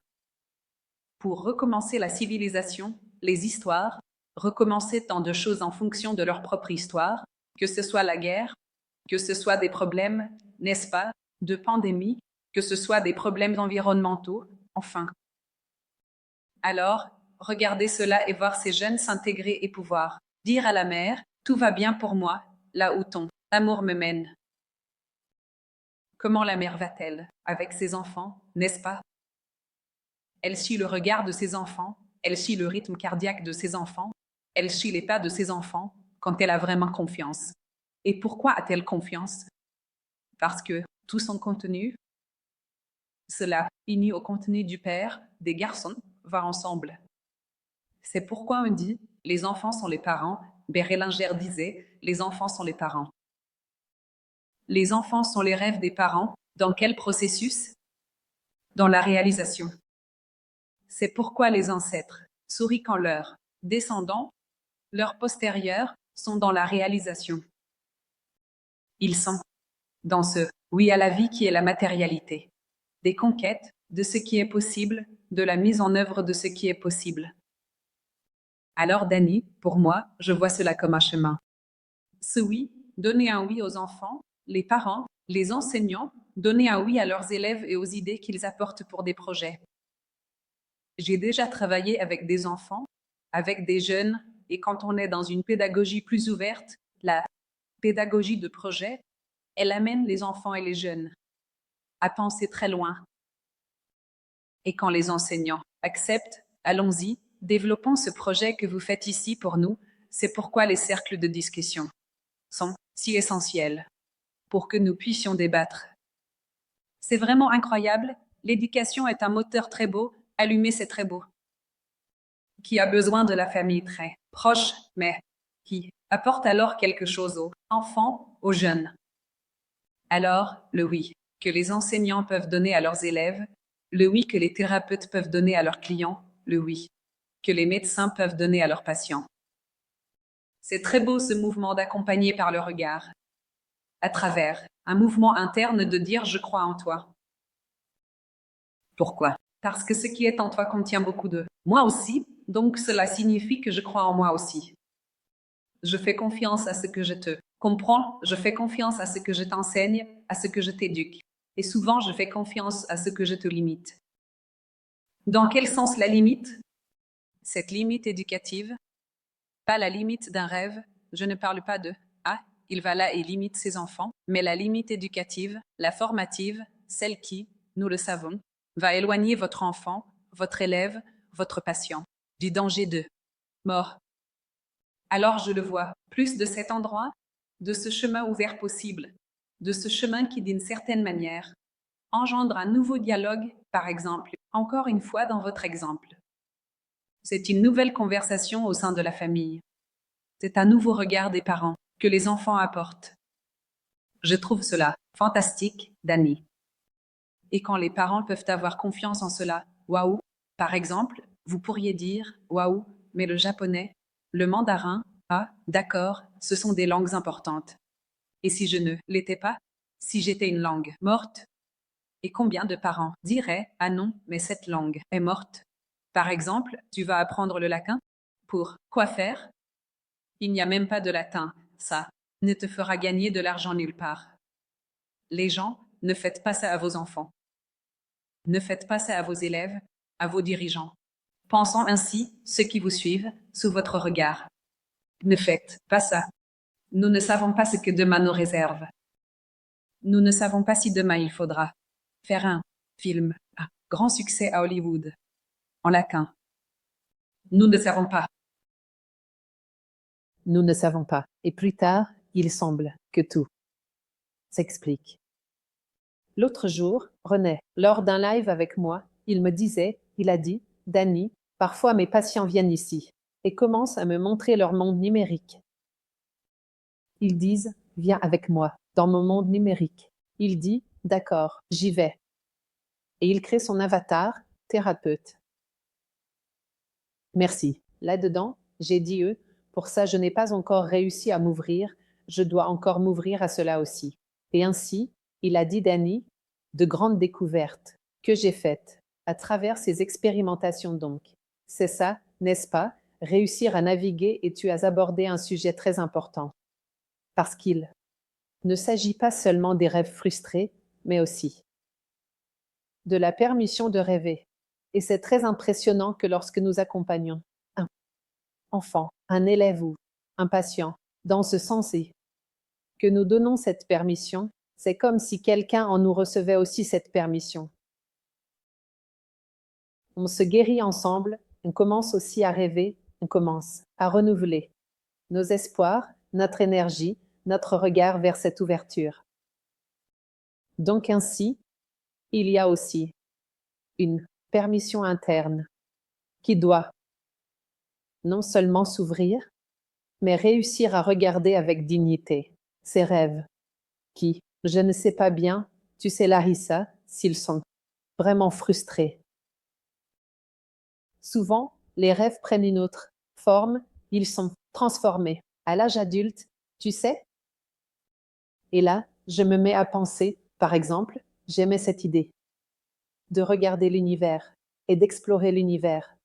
pour recommencer la civilisation, les histoires, recommencer tant de choses en fonction de leur propre histoire, que ce soit la guerre, que ce soit des problèmes, n'est-ce pas, de pandémie, que ce soit des problèmes environnementaux, enfin. Alors, regardez cela et voir ces jeunes s'intégrer et pouvoir dire à la mère, tout va bien pour moi, là où ton amour me mène. Comment la mère va-t-elle avec ses enfants, n'est-ce pas? Elle suit le regard de ses enfants, elle suit le rythme cardiaque de ses enfants, elle suit les pas de ses enfants quand elle a vraiment confiance. Et pourquoi a-t-elle confiance? Parce que tout son contenu, cela, uni au contenu du père, des garçons, va ensemble. C'est pourquoi on dit, les enfants sont les parents, Bérélingère disait, les enfants sont les parents. Les enfants sont les rêves des parents. Dans quel processus? Dans la réalisation. C'est pourquoi les ancêtres sourient quand leurs descendants, leurs postérieurs, sont dans la réalisation. Ils sont dans ce oui à la vie qui est la matérialité, des conquêtes de ce qui est possible, de la mise en œuvre de ce qui est possible. Alors, Dany, pour moi, je vois cela comme un chemin. Ce oui, donner un oui aux enfants, les parents, les enseignants, donner un oui à leurs élèves et aux idées qu'ils apportent pour des projets. J'ai déjà travaillé avec des enfants, avec des jeunes, et quand on est dans une pédagogie plus ouverte, la pédagogie de projet, elle amène les enfants et les jeunes à penser très loin. Et quand les enseignants acceptent, allons-y, développons ce projet que vous faites ici pour nous, c'est pourquoi les cercles de discussion sont si essentiels pour que nous puissions débattre. C'est vraiment incroyable, l'éducation est un moteur très beau, allumer c'est très beau, qui a besoin de la famille très proche, mais qui apporte alors quelque chose aux enfants, aux jeunes. Alors, le oui que les enseignants peuvent donner à leurs élèves, le oui que les thérapeutes peuvent donner à leurs clients, le oui que les médecins peuvent donner à leurs patients. C'est très beau ce mouvement d'accompagner par le regard, à travers un mouvement interne de dire je crois en toi. Pourquoi? Parce que ce qui est en toi contient beaucoup de moi aussi, donc cela signifie que je crois en moi aussi. Je fais confiance à ce que je te comprends, je fais confiance à ce que je t'enseigne, à ce que je t'éduque. Et souvent, je fais confiance à ce que je te limite. Dans quel sens la limite? Cette limite éducative, pas la limite d'un rêve, je ne parle pas de ah, il va là et limite ses enfants, mais la limite éducative, la formative, celle qui, nous le savons, va éloigner votre enfant, votre élève, votre patient, du danger de mort. Alors je le vois, plus de cet endroit, de ce chemin ouvert possible, de ce chemin qui, d'une certaine manière, engendre un nouveau dialogue, par exemple, encore une fois dans votre exemple. C'est une nouvelle conversation au sein de la famille. C'est un nouveau regard des parents que les enfants apportent. Je trouve cela fantastique, Dany. Et quand les parents peuvent avoir confiance en cela, waouh, par exemple, vous pourriez dire, waouh, mais le japonais, le mandarin, ah, d'accord, ce sont des langues importantes. Et si je ne l'étais pas, si j'étais une langue morte? Et combien de parents diraient, ah non, mais cette langue est morte? Par exemple, tu vas apprendre le latin? Pour quoi faire? Il n'y a même pas de latin, ça ne te fera gagner de l'argent nulle part. Les gens, ne faites pas ça à vos enfants. Ne faites pas ça à vos élèves, à vos dirigeants. Pensant ainsi, ceux qui vous suivent, sous votre regard. Ne faites pas ça. Nous ne savons pas ce que demain nous réserve. Nous ne savons pas si demain il faudra faire un film à grand succès à Hollywood, en latin. Nous ne savons pas. Nous ne savons pas. Et plus tard, il semble que tout s'explique. L'autre jour, René, lors d'un live avec moi, il a dit, Dany, parfois mes patients viennent ici et commencent à me montrer leur monde numérique. Ils disent, viens avec moi dans mon monde numérique. Il dit, d'accord, j'y vais. Et il crée son avatar, thérapeute. Merci. Là-dedans, j'ai dit eux, pour ça je n'ai pas encore réussi à m'ouvrir, je dois encore m'ouvrir à cela aussi. Et ainsi, il a dit Dany, de grandes découvertes que j'ai faites à travers ces expérimentations donc. C'est ça, n'est-ce pas, réussir à naviguer et tu as abordé un sujet très important. Parce qu'il ne s'agit pas seulement des rêves frustrés, mais aussi de la permission de rêver. Et c'est très impressionnant que lorsque nous accompagnons un enfant, un élève ou un patient dans ce sens-ci, que nous donnons cette permission, c'est comme si quelqu'un en nous recevait aussi cette permission. On se guérit ensemble, on commence aussi à rêver, on commence à renouveler nos espoirs, notre énergie, notre regard vers cette ouverture. Donc ainsi, il y a aussi une permission interne qui doit non seulement s'ouvrir, mais réussir à regarder avec dignité ses rêves, qui, je ne sais pas bien, tu sais Larissa, s'ils sont vraiment frustrés. Souvent, les rêves prennent une autre forme, ils sont transformés. À l'âge adulte, tu sais? Et là, je me mets à penser, par exemple, j'aimais cette idée de regarder l'univers et d'explorer l'univers.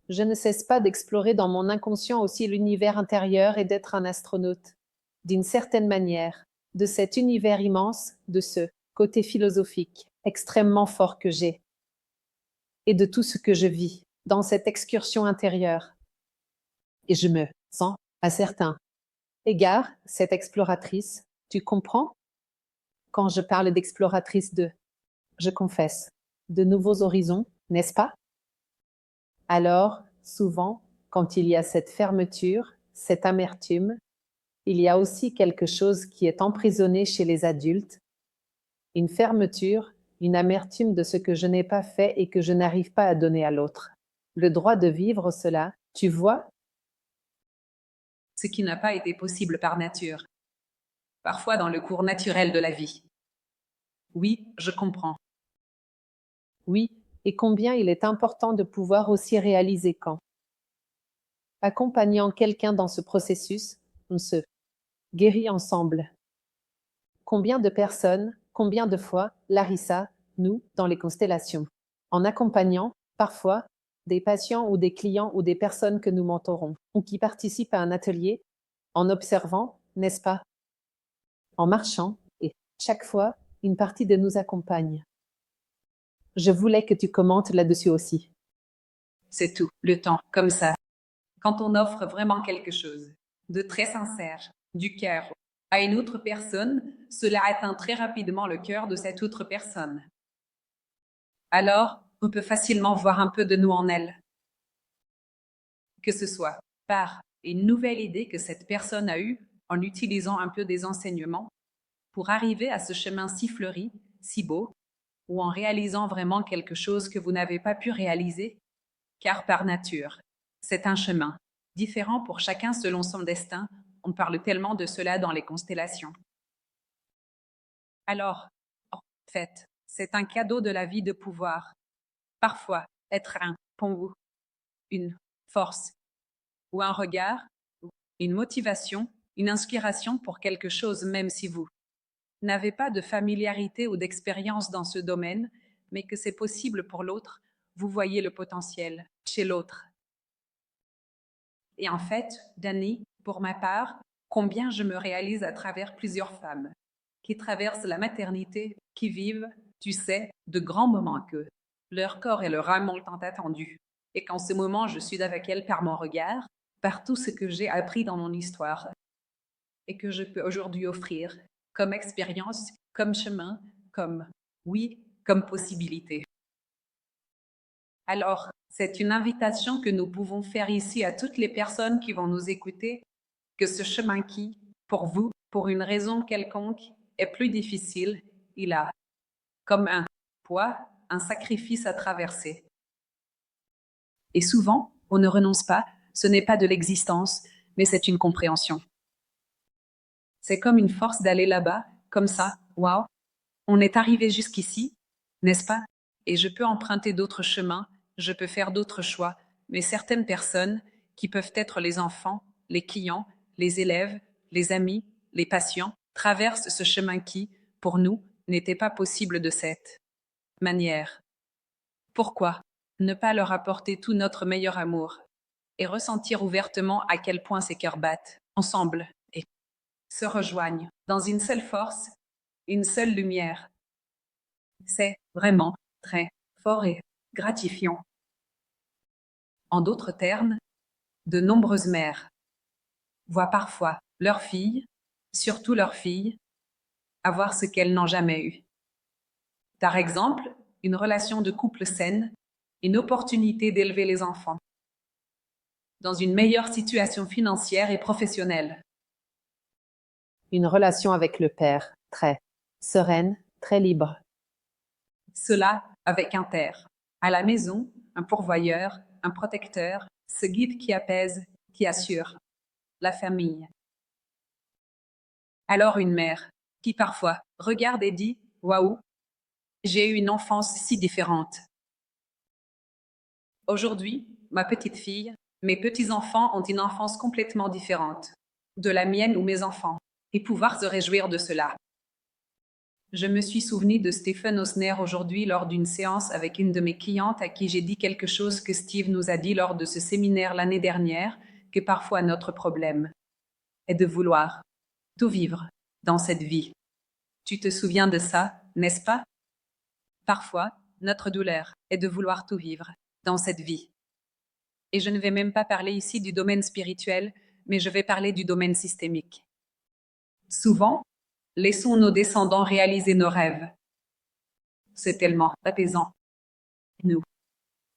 Je ne cesse pas d'explorer dans mon inconscient aussi l'univers intérieur et d'être un astronaute, d'une certaine manière, de cet univers immense, de ce côté philosophique extrêmement fort que j'ai, et de tout ce que je vis dans cette excursion intérieure. Et je me sens, à certains égards, cette exploratrice, tu comprends? Quand je parle d'exploratrice je confesse, de nouveaux horizons, n'est-ce pas? Alors, souvent, quand il y a cette fermeture, cette amertume, il y a aussi quelque chose qui est emprisonné chez les adultes, une fermeture, une amertume de ce que je n'ai pas fait et que je n'arrive pas à donner à l'autre. Le droit de vivre cela, tu vois? Ce qui n'a pas été possible par nature, parfois dans le cours naturel de la vie. Oui, je comprends. Oui, et combien il est important de pouvoir aussi réaliser quand, accompagnant quelqu'un dans ce processus, on se guérit ensemble. Combien de personnes, combien de fois, Larissa, nous, dans les constellations, en accompagnant, parfois, des patients ou des clients ou des personnes que nous mentorons, ou qui participent à un atelier, en observant, n'est-ce pas, en marchant, et chaque fois, une partie de nous accompagne. Je voulais que tu commentes là-dessus aussi. C'est tout, le temps, comme ça. Quand on offre vraiment quelque chose de très sincère, du cœur, à une autre personne, cela atteint très rapidement le cœur de cette autre personne. Alors, on peut facilement voir un peu de nous en elle. Que ce soit par une nouvelle idée que cette personne a eue en utilisant un peu des enseignements pour arriver à ce chemin si fleuri, si beau, ou en réalisant vraiment quelque chose que vous n'avez pas pu réaliser, car par nature, c'est un chemin, différent pour chacun selon son destin. On parle tellement de cela dans les constellations. Alors, en fait, c'est un cadeau de la vie de pouvoir, parfois, être un pont, une force, ou un regard, une motivation, une inspiration pour quelque chose, même si vous n'avez pas de familiarité ou d'expérience dans ce domaine, mais que c'est possible pour l'autre, vous voyez le potentiel chez l'autre. Et en fait, Dani, pour ma part, combien je me réalise à travers plusieurs femmes qui traversent la maternité, qui vivent, tu sais, de grands moments que leur corps et leur âme ont tant attendu. Et qu'en ce moment, je suis avec elles par mon regard, par tout ce que j'ai appris dans mon histoire et que je peux aujourd'hui offrir comme expérience, comme chemin, comme oui, comme possibilité. Alors, c'est une invitation que nous pouvons faire ici à toutes les personnes qui vont nous écouter, que ce chemin qui, pour vous, pour une raison quelconque, est plus difficile, il a comme un poids, un sacrifice à traverser. Et souvent, on ne renonce pas, ce n'est pas de l'existence, mais c'est une compréhension. C'est comme une force d'aller là-bas, comme ça, waouh, on est arrivé jusqu'ici, n'est-ce pas? Et je peux emprunter d'autres chemins, je peux faire d'autres choix, mais certaines personnes, qui peuvent être les enfants, les clients, les élèves, les amis, les patients, traversent ce chemin qui, pour nous, n'était pas possible de cette manière. Pourquoi ne pas leur apporter tout notre meilleur amour et ressentir ouvertement à quel point ces cœurs battent ensemble et se rejoignent dans une seule force, une seule lumière. C'est vraiment très fort et gratifiant. En d'autres termes, de nombreuses mères voient parfois leurs filles, surtout leurs filles, avoir ce qu'elles n'ont jamais eu. Par exemple, une relation de couple saine, une opportunité d'élever les enfants dans une meilleure situation financière et professionnelle. Une relation avec le Père, très sereine, très libre. Cela avec un père. À la maison, un pourvoyeur, un protecteur, ce guide qui apaise, qui assure. la famille. Alors une mère, qui parfois regarde et dit « Waouh, j'ai eu une enfance si différente ». Aujourd'hui, ma petite fille, mes petits-enfants ont une enfance complètement différente de la mienne ou mes enfants, et pouvoir se réjouir de cela. Je me suis souvenu de Stephen Osner aujourd'hui lors d'une séance avec une de mes clientes à qui j'ai dit quelque chose que Steve nous a dit lors de ce séminaire l'année dernière, que parfois notre problème est de vouloir tout vivre dans cette vie. Tu te souviens de ça, n'est-ce pas? Parfois, notre douleur est de vouloir tout vivre dans cette vie. Et je ne vais même pas parler ici du domaine spirituel, mais je vais parler du domaine systémique. Souvent, laissons nos descendants réaliser nos rêves. C'est tellement apaisant. Nous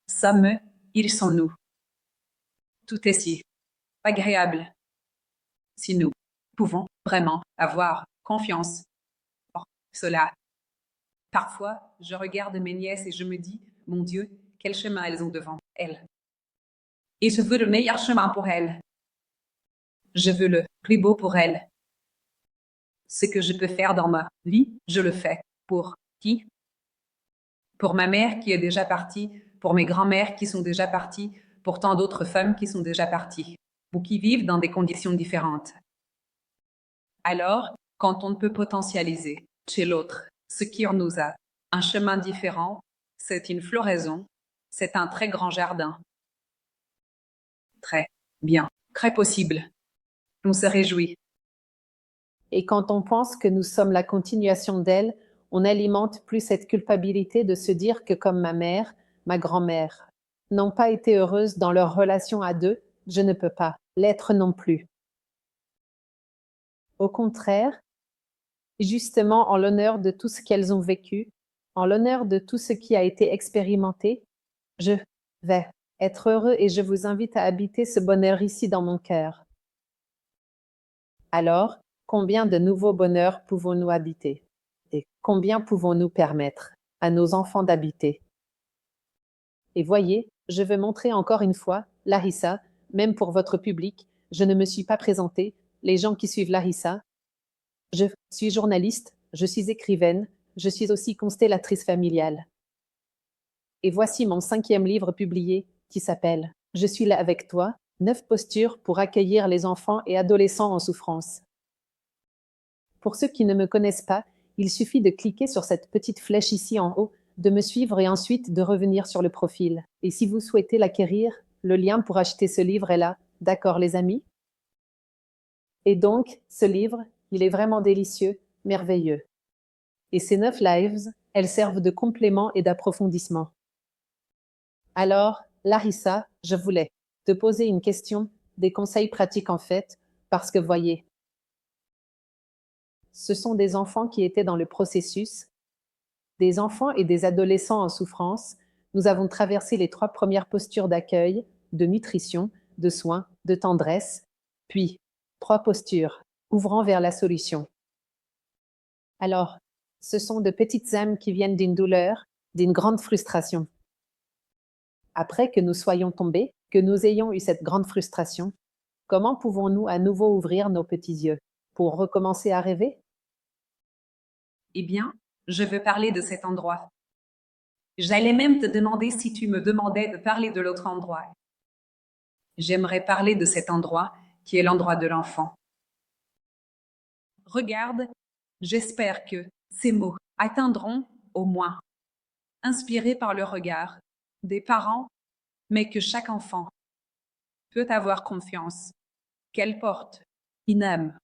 sommes, ils sont nous. Tout est si agréable. Si nous pouvons vraiment avoir confiance en cela. Parfois, je regarde mes nièces et je me dis, mon Dieu, quel chemin elles ont devant elles. Et je veux le meilleur chemin pour elles. Je veux le plus beau pour elles. Ce que je peux faire dans ma vie, je le fais. Pour qui? Pour ma mère qui est déjà partie, pour mes grands-mères qui sont déjà parties, pour tant d'autres femmes qui sont déjà parties, ou qui vivent dans des conditions différentes. Alors, quand on peut potentialiser chez l'autre ce qui en nous a un chemin différent, c'est une floraison, c'est un très grand jardin. Très bien, très possible. On se réjouit. Et quand on pense que nous sommes la continuation d'elle, on n'alimente plus cette culpabilité de se dire que comme ma mère, ma grand-mère, n'ont pas été heureuses dans leur relation à deux, je ne peux pas l'être non plus. Au contraire, justement en l'honneur de tout ce qu'elles ont vécu, en l'honneur de tout ce qui a été expérimenté, je vais être heureux et je vous invite à habiter ce bonheur ici dans mon cœur. Alors, combien de nouveaux bonheurs pouvons-nous habiter? Et combien pouvons-nous permettre à nos enfants d'habiter? Et voyez, je veux montrer encore une fois, Larissa, même pour votre public, je ne me suis pas présentée, les gens qui suivent Larissa. Je suis journaliste, je suis écrivaine, je suis aussi constellatrice familiale. Et voici mon 5e livre publié qui s'appelle « Je suis là avec toi, 9 postures pour accueillir les enfants et adolescents en souffrance ». Pour ceux qui ne me connaissent pas, il suffit de cliquer sur cette petite flèche ici en haut, de me suivre et ensuite de revenir sur le profil. Et si vous souhaitez l'acquérir, le lien pour acheter ce livre est là. D'accord les amis? Et donc, ce livre, il est vraiment délicieux, merveilleux. Et ces 9 lives, elles servent de complément et d'approfondissement. Alors, Larissa, je voulais te poser une question, des conseils pratiques en fait, parce que voyez, ce sont des enfants qui étaient dans le processus, des enfants et des adolescents en souffrance. Nous avons traversé les 3 premières postures d'accueil, de nutrition, de soins, de tendresse, puis 3 postures ouvrant vers la solution. Alors, ce sont de petites âmes qui viennent d'une douleur, d'une grande frustration. Après que nous soyons tombés, que nous ayons eu cette grande frustration, comment pouvons-nous à nouveau ouvrir nos petits yeux pour recommencer à rêver? Eh bien, je veux parler de cet endroit. J'allais même te demander si tu me demandais de parler de l'autre endroit. J'aimerais parler de cet endroit qui est l'endroit de l'enfant. Regarde, j'espère que ces mots atteindront, au moins, inspirés par le regard des parents, mais que chaque enfant peut avoir confiance qu'elle porte une âme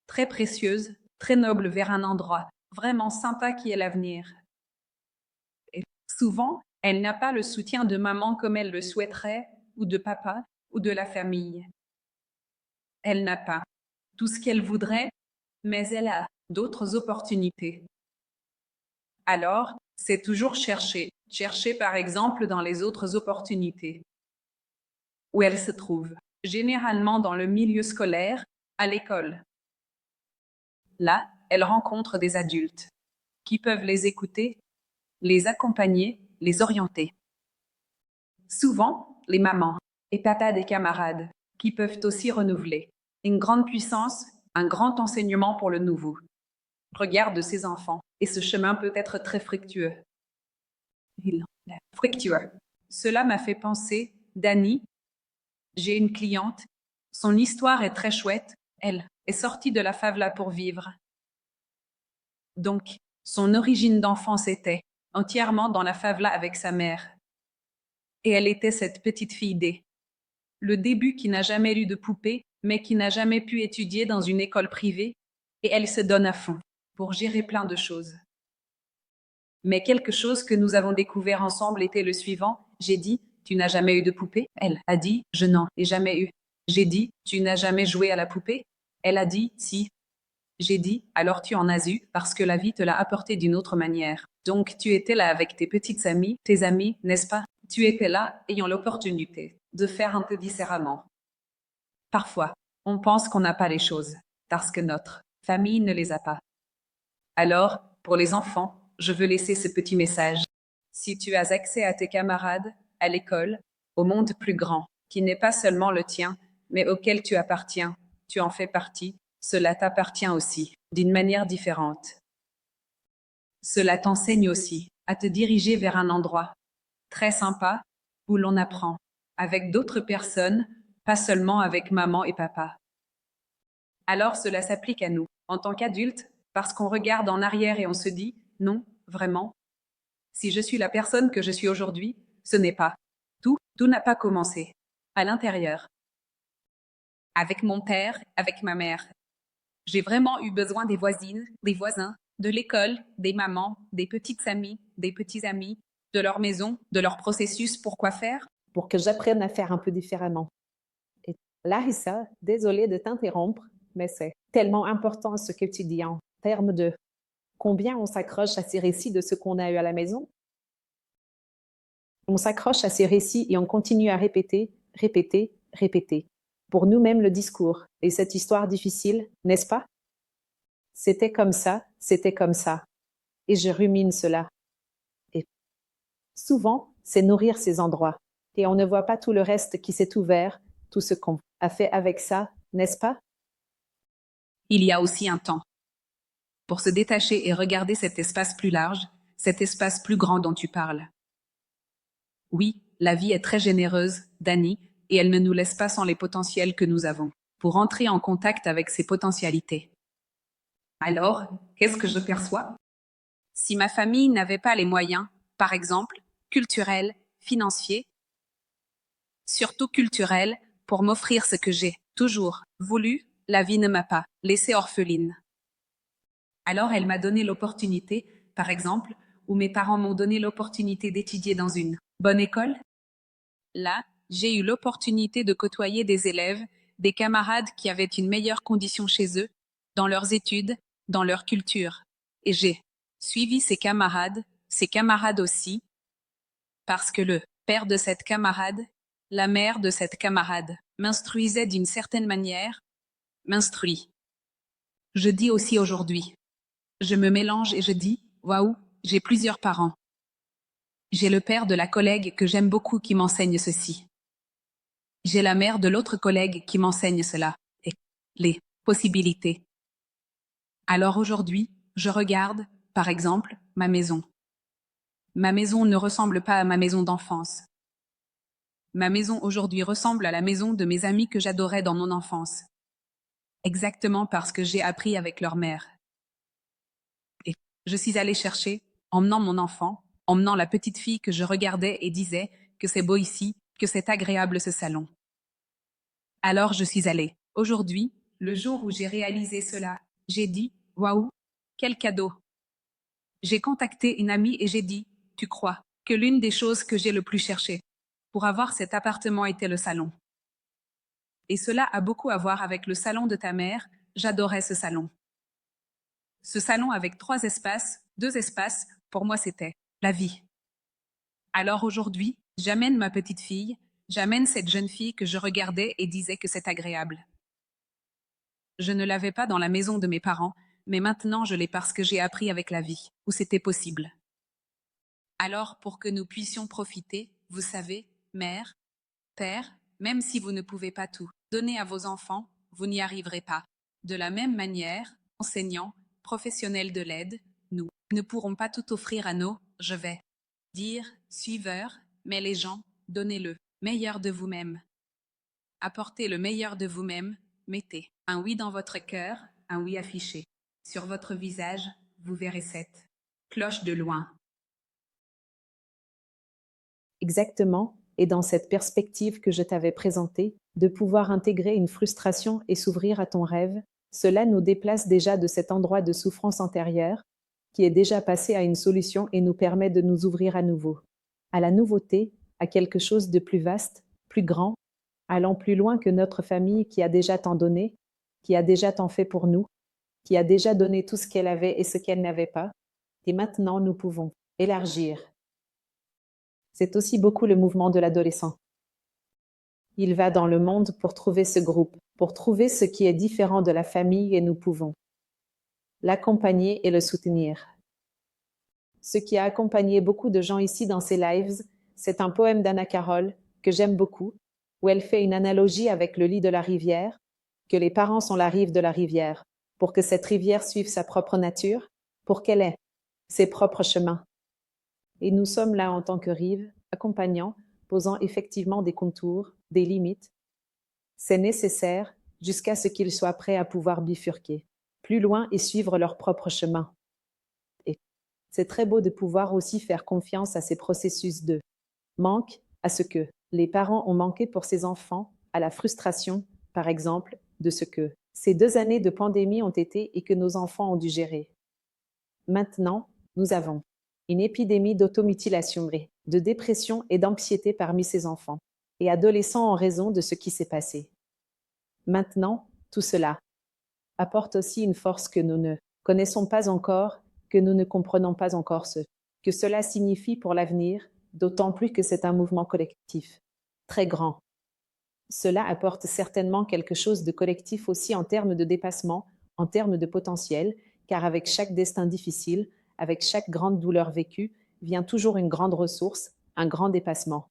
très précieuse, très noble vers un endroit vraiment sympa qui est l'avenir. Et souvent, elle n'a pas le soutien de maman comme elle le souhaiterait, ou de papa, ou de la famille. Elle n'a pas tout ce qu'elle voudrait, mais elle a d'autres opportunités. Alors, c'est toujours chercher. Chercher par exemple dans les autres opportunités. Où elle se trouve, généralement dans le milieu scolaire, à l'école. Là, elle rencontre des adultes qui peuvent les écouter, les accompagner, les orienter. Souvent, les mamans et papas des camarades qui peuvent aussi renouveler Une grande puissance, un grand enseignement pour le nouveau. Regarde ces enfants, et ce chemin peut être très fructueux. Fructueux. Cela m'a fait penser, Dani, j'ai une cliente, son histoire est très chouette, elle est sortie de la favela pour vivre. Donc, son origine d'enfance était entièrement dans la favela avec sa mère. Et elle était cette petite fille D. Le début qui n'a jamais eu de poupée, mais qui n'a jamais pu étudier dans une école privée, et elle se donne à fond pour gérer plein de choses. Mais quelque chose que nous avons découvert ensemble était le suivant. J'ai dit, tu n'as jamais eu de poupée? Elle a dit, je n'en ai jamais eu. J'ai dit, tu n'as jamais joué à la poupée? Elle a dit, si. J'ai dit, alors tu en as eu, parce que la vie te l'a apporté d'une autre manière. Donc tu étais là avec tes amis, n'est-ce pas? Tu étais là, ayant l'opportunité de faire un peu différemment. Parfois, on pense qu'on n'a pas les choses, parce que notre famille ne les a pas. Alors, pour les enfants, je veux laisser ce petit message. Si tu as accès à tes camarades, à l'école, au monde plus grand, qui n'est pas seulement le tien, mais auquel tu appartiens, tu en fais partie, cela t'appartient aussi, d'une manière différente. Cela t'enseigne aussi à te diriger vers un endroit très sympa où l'on apprend avec d'autres personnes, pas seulement avec maman et papa. Alors cela s'applique à nous, en tant qu'adultes, parce qu'on regarde en arrière et on se dit, non, vraiment, si je suis la personne que je suis aujourd'hui, ce n'est pas. Tout n'a pas commencé. À l'intérieur. Avec mon père, avec ma mère. J'ai vraiment eu besoin des voisines, des voisins, de l'école, des mamans, des petites amies, des petits amis, de leur maison, de leur processus pour quoi faire. Pour que j'apprenne à faire un peu différemment. Et Larissa, désolée de t'interrompre, mais c'est tellement important ce que tu dis en termes de combien on s'accroche à ces récits de ce qu'on a eu à la maison. On s'accroche à ces récits et on continue à répéter, répéter, répéter. Pour nous-mêmes le discours et cette histoire difficile, n'est-ce pas? C'était comme ça, c'était comme ça. Et je rumine cela. Et souvent, c'est nourrir ces endroits. Et on ne voit pas tout le reste qui s'est ouvert, tout ce qu'on a fait avec ça, n'est-ce pas? Il y a aussi un temps pour se détacher et regarder cet espace plus large, cet espace plus grand dont tu parles. Oui, la vie est très généreuse, Dani, et elle ne nous laisse pas sans les potentiels que nous avons, pour entrer en contact avec ces potentialités. Alors, qu'est-ce que je perçois? Si ma famille n'avait pas les moyens, par exemple, culturels, financiers, surtout culturels, pour m'offrir ce que j'ai toujours voulu, la vie ne m'a pas laissée orpheline. Alors elle m'a donné l'opportunité, par exemple, ou mes parents m'ont donné l'opportunité d'étudier dans une bonne école. Là, j'ai eu l'opportunité de côtoyer des élèves, des camarades qui avaient une meilleure condition chez eux, dans leurs études, dans leur culture. Et j'ai suivi ces camarades aussi, parce que le père de cette camarade, la mère de cette camarade, m'instruisait d'une certaine manière, m'instruit. Je dis aussi aujourd'hui, je me mélange et je dis, waouh, j'ai plusieurs parents. J'ai le père de la collègue que j'aime beaucoup qui m'enseigne ceci. J'ai la mère de l'autre collègue qui m'enseigne cela, et les possibilités. Alors aujourd'hui, je regarde, par exemple, ma maison. Ma maison ne ressemble pas à ma maison d'enfance. Ma maison aujourd'hui ressemble à la maison de mes amis que j'adorais dans mon enfance. Exactement parce que j'ai appris avec leur mère. Et je suis allée chercher, emmenant mon enfant, emmenant la petite fille que je regardais et disais que c'est beau ici, que c'est agréable ce salon. Alors je suis allée. Aujourd'hui, le jour où j'ai réalisé cela, j'ai dit, waouh, quel cadeau. J'ai contacté une amie et j'ai dit, tu crois que l'une des choses que j'ai le plus cherché pour avoir cet appartement était le salon. Et cela a beaucoup à voir avec le salon de ta mère, j'adorais ce salon. Ce salon avec 3 espaces, 2 espaces, pour moi c'était la vie. Alors aujourd'hui, j'amène ma petite fille, j'amène cette jeune fille que je regardais et disais que c'est agréable. Je ne l'avais pas dans la maison de mes parents, mais maintenant je l'ai parce que j'ai appris avec la vie, où c'était possible. Alors pour que nous puissions profiter, vous savez, mère, père, même si vous ne pouvez pas tout donner à vos enfants, vous n'y arriverez pas. De la même manière, enseignants, professionnels de l'aide, nous ne pourrons pas tout offrir à nos, je vais dire, suiveurs, mais les gens, donnez le meilleur de vous-même. Apportez le meilleur de vous-même, mettez un oui dans votre cœur, un oui affiché. Sur votre visage, vous verrez cette cloche de loin. Exactement, et dans cette perspective que je t'avais présentée, de pouvoir intégrer une frustration et s'ouvrir à ton rêve, cela nous déplace déjà de cet endroit de souffrance antérieure, qui est déjà passé à une solution et nous permet de nous ouvrir à nouveau, à la nouveauté, à quelque chose de plus vaste, plus grand, allant plus loin que notre famille qui a déjà tant donné, qui a déjà tant fait pour nous, qui a déjà donné tout ce qu'elle avait et ce qu'elle n'avait pas, et maintenant nous pouvons élargir. C'est aussi beaucoup le mouvement de l'adolescent. Il va dans le monde pour trouver ce groupe, pour trouver ce qui est différent de la famille et nous pouvons l'accompagner et le soutenir. Ce qui a accompagné beaucoup de gens ici dans ces lives, c'est un poème d'Anna Carroll que j'aime beaucoup, où elle fait une analogie avec le lit de la rivière, que les parents sont la rive de la rivière, pour que cette rivière suive sa propre nature, pour qu'elle ait ses propres chemins. Et nous sommes là en tant que rive, accompagnants, posant effectivement des contours, des limites. C'est nécessaire jusqu'à ce qu'ils soient prêts à pouvoir bifurquer, plus loin et suivre leur propre chemin. Et c'est très beau de pouvoir aussi faire confiance à ces processus de manque, à ce que les parents ont manqué pour ces enfants, à la frustration, par exemple, de ce que ces 2 années de pandémie ont été et que nos enfants ont dû gérer. Maintenant, nous avons une épidémie d'automutilation, de dépression et d'anxiété parmi ces enfants et adolescents en raison de ce qui s'est passé. Maintenant, tout cela apporte aussi une force que nous ne connaissons pas encore, que nous ne comprenons pas encore ce que cela signifie pour l'avenir, d'autant plus que c'est un mouvement collectif, très grand. Cela apporte certainement quelque chose de collectif aussi en termes de dépassement, en termes de potentiel, car avec chaque destin difficile, avec chaque grande douleur vécue, vient toujours une grande ressource, un grand dépassement.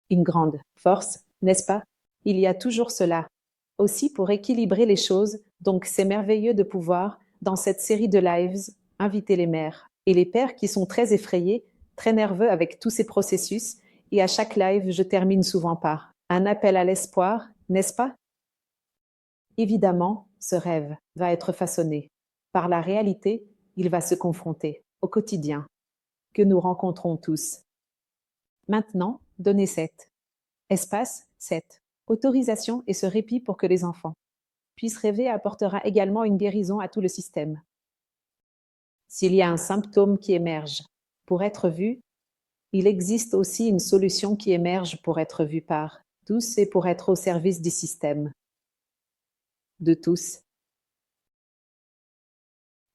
Une grande force, n'est-ce pas? Il y a toujours cela. Aussi pour équilibrer les choses, donc c'est merveilleux de pouvoir, dans cette série de lives, inviter les mères et les pères qui sont très effrayés, très nerveux avec tous ces processus, et à chaque live, je termine souvent par un appel à l'espoir, n'est-ce pas? Évidemment, ce rêve va être façonné. Par la réalité, il va se confronter au quotidien que nous rencontrons tous. Maintenant, donnez 7. Espace 7. Autorisation et ce répit pour que les enfants puissent rêver apportera également une guérison à tout le système. S'il y a un symptôme qui émerge pour être vu, il existe aussi une solution qui émerge pour être vue par tous et pour être au service du système. De tous.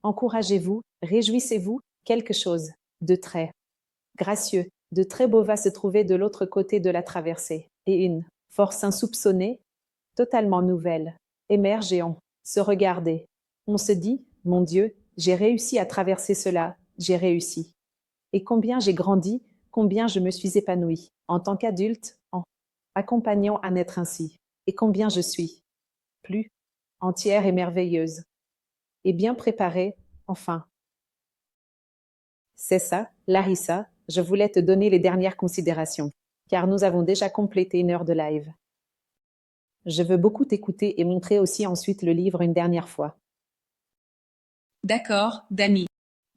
Encouragez-vous, réjouissez-vous, quelque chose de très gracieux, de très beau va se trouver de l'autre côté de la traversée, et une force insoupçonnée, totalement nouvelle, émerge et on se regarde. On se dit, mon Dieu, j'ai réussi à traverser cela, j'ai réussi. Et combien j'ai grandi, combien je me suis épanouie, en tant qu'adulte, en accompagnant à naître ainsi, et combien je suis plus entière et merveilleuse, et bien préparée, enfin. C'est ça, Larissa, je voulais te donner les dernières considérations, car nous avons déjà complété 1 heure de live. Je veux beaucoup t'écouter et montrer aussi ensuite le livre une dernière fois. D'accord, Dani.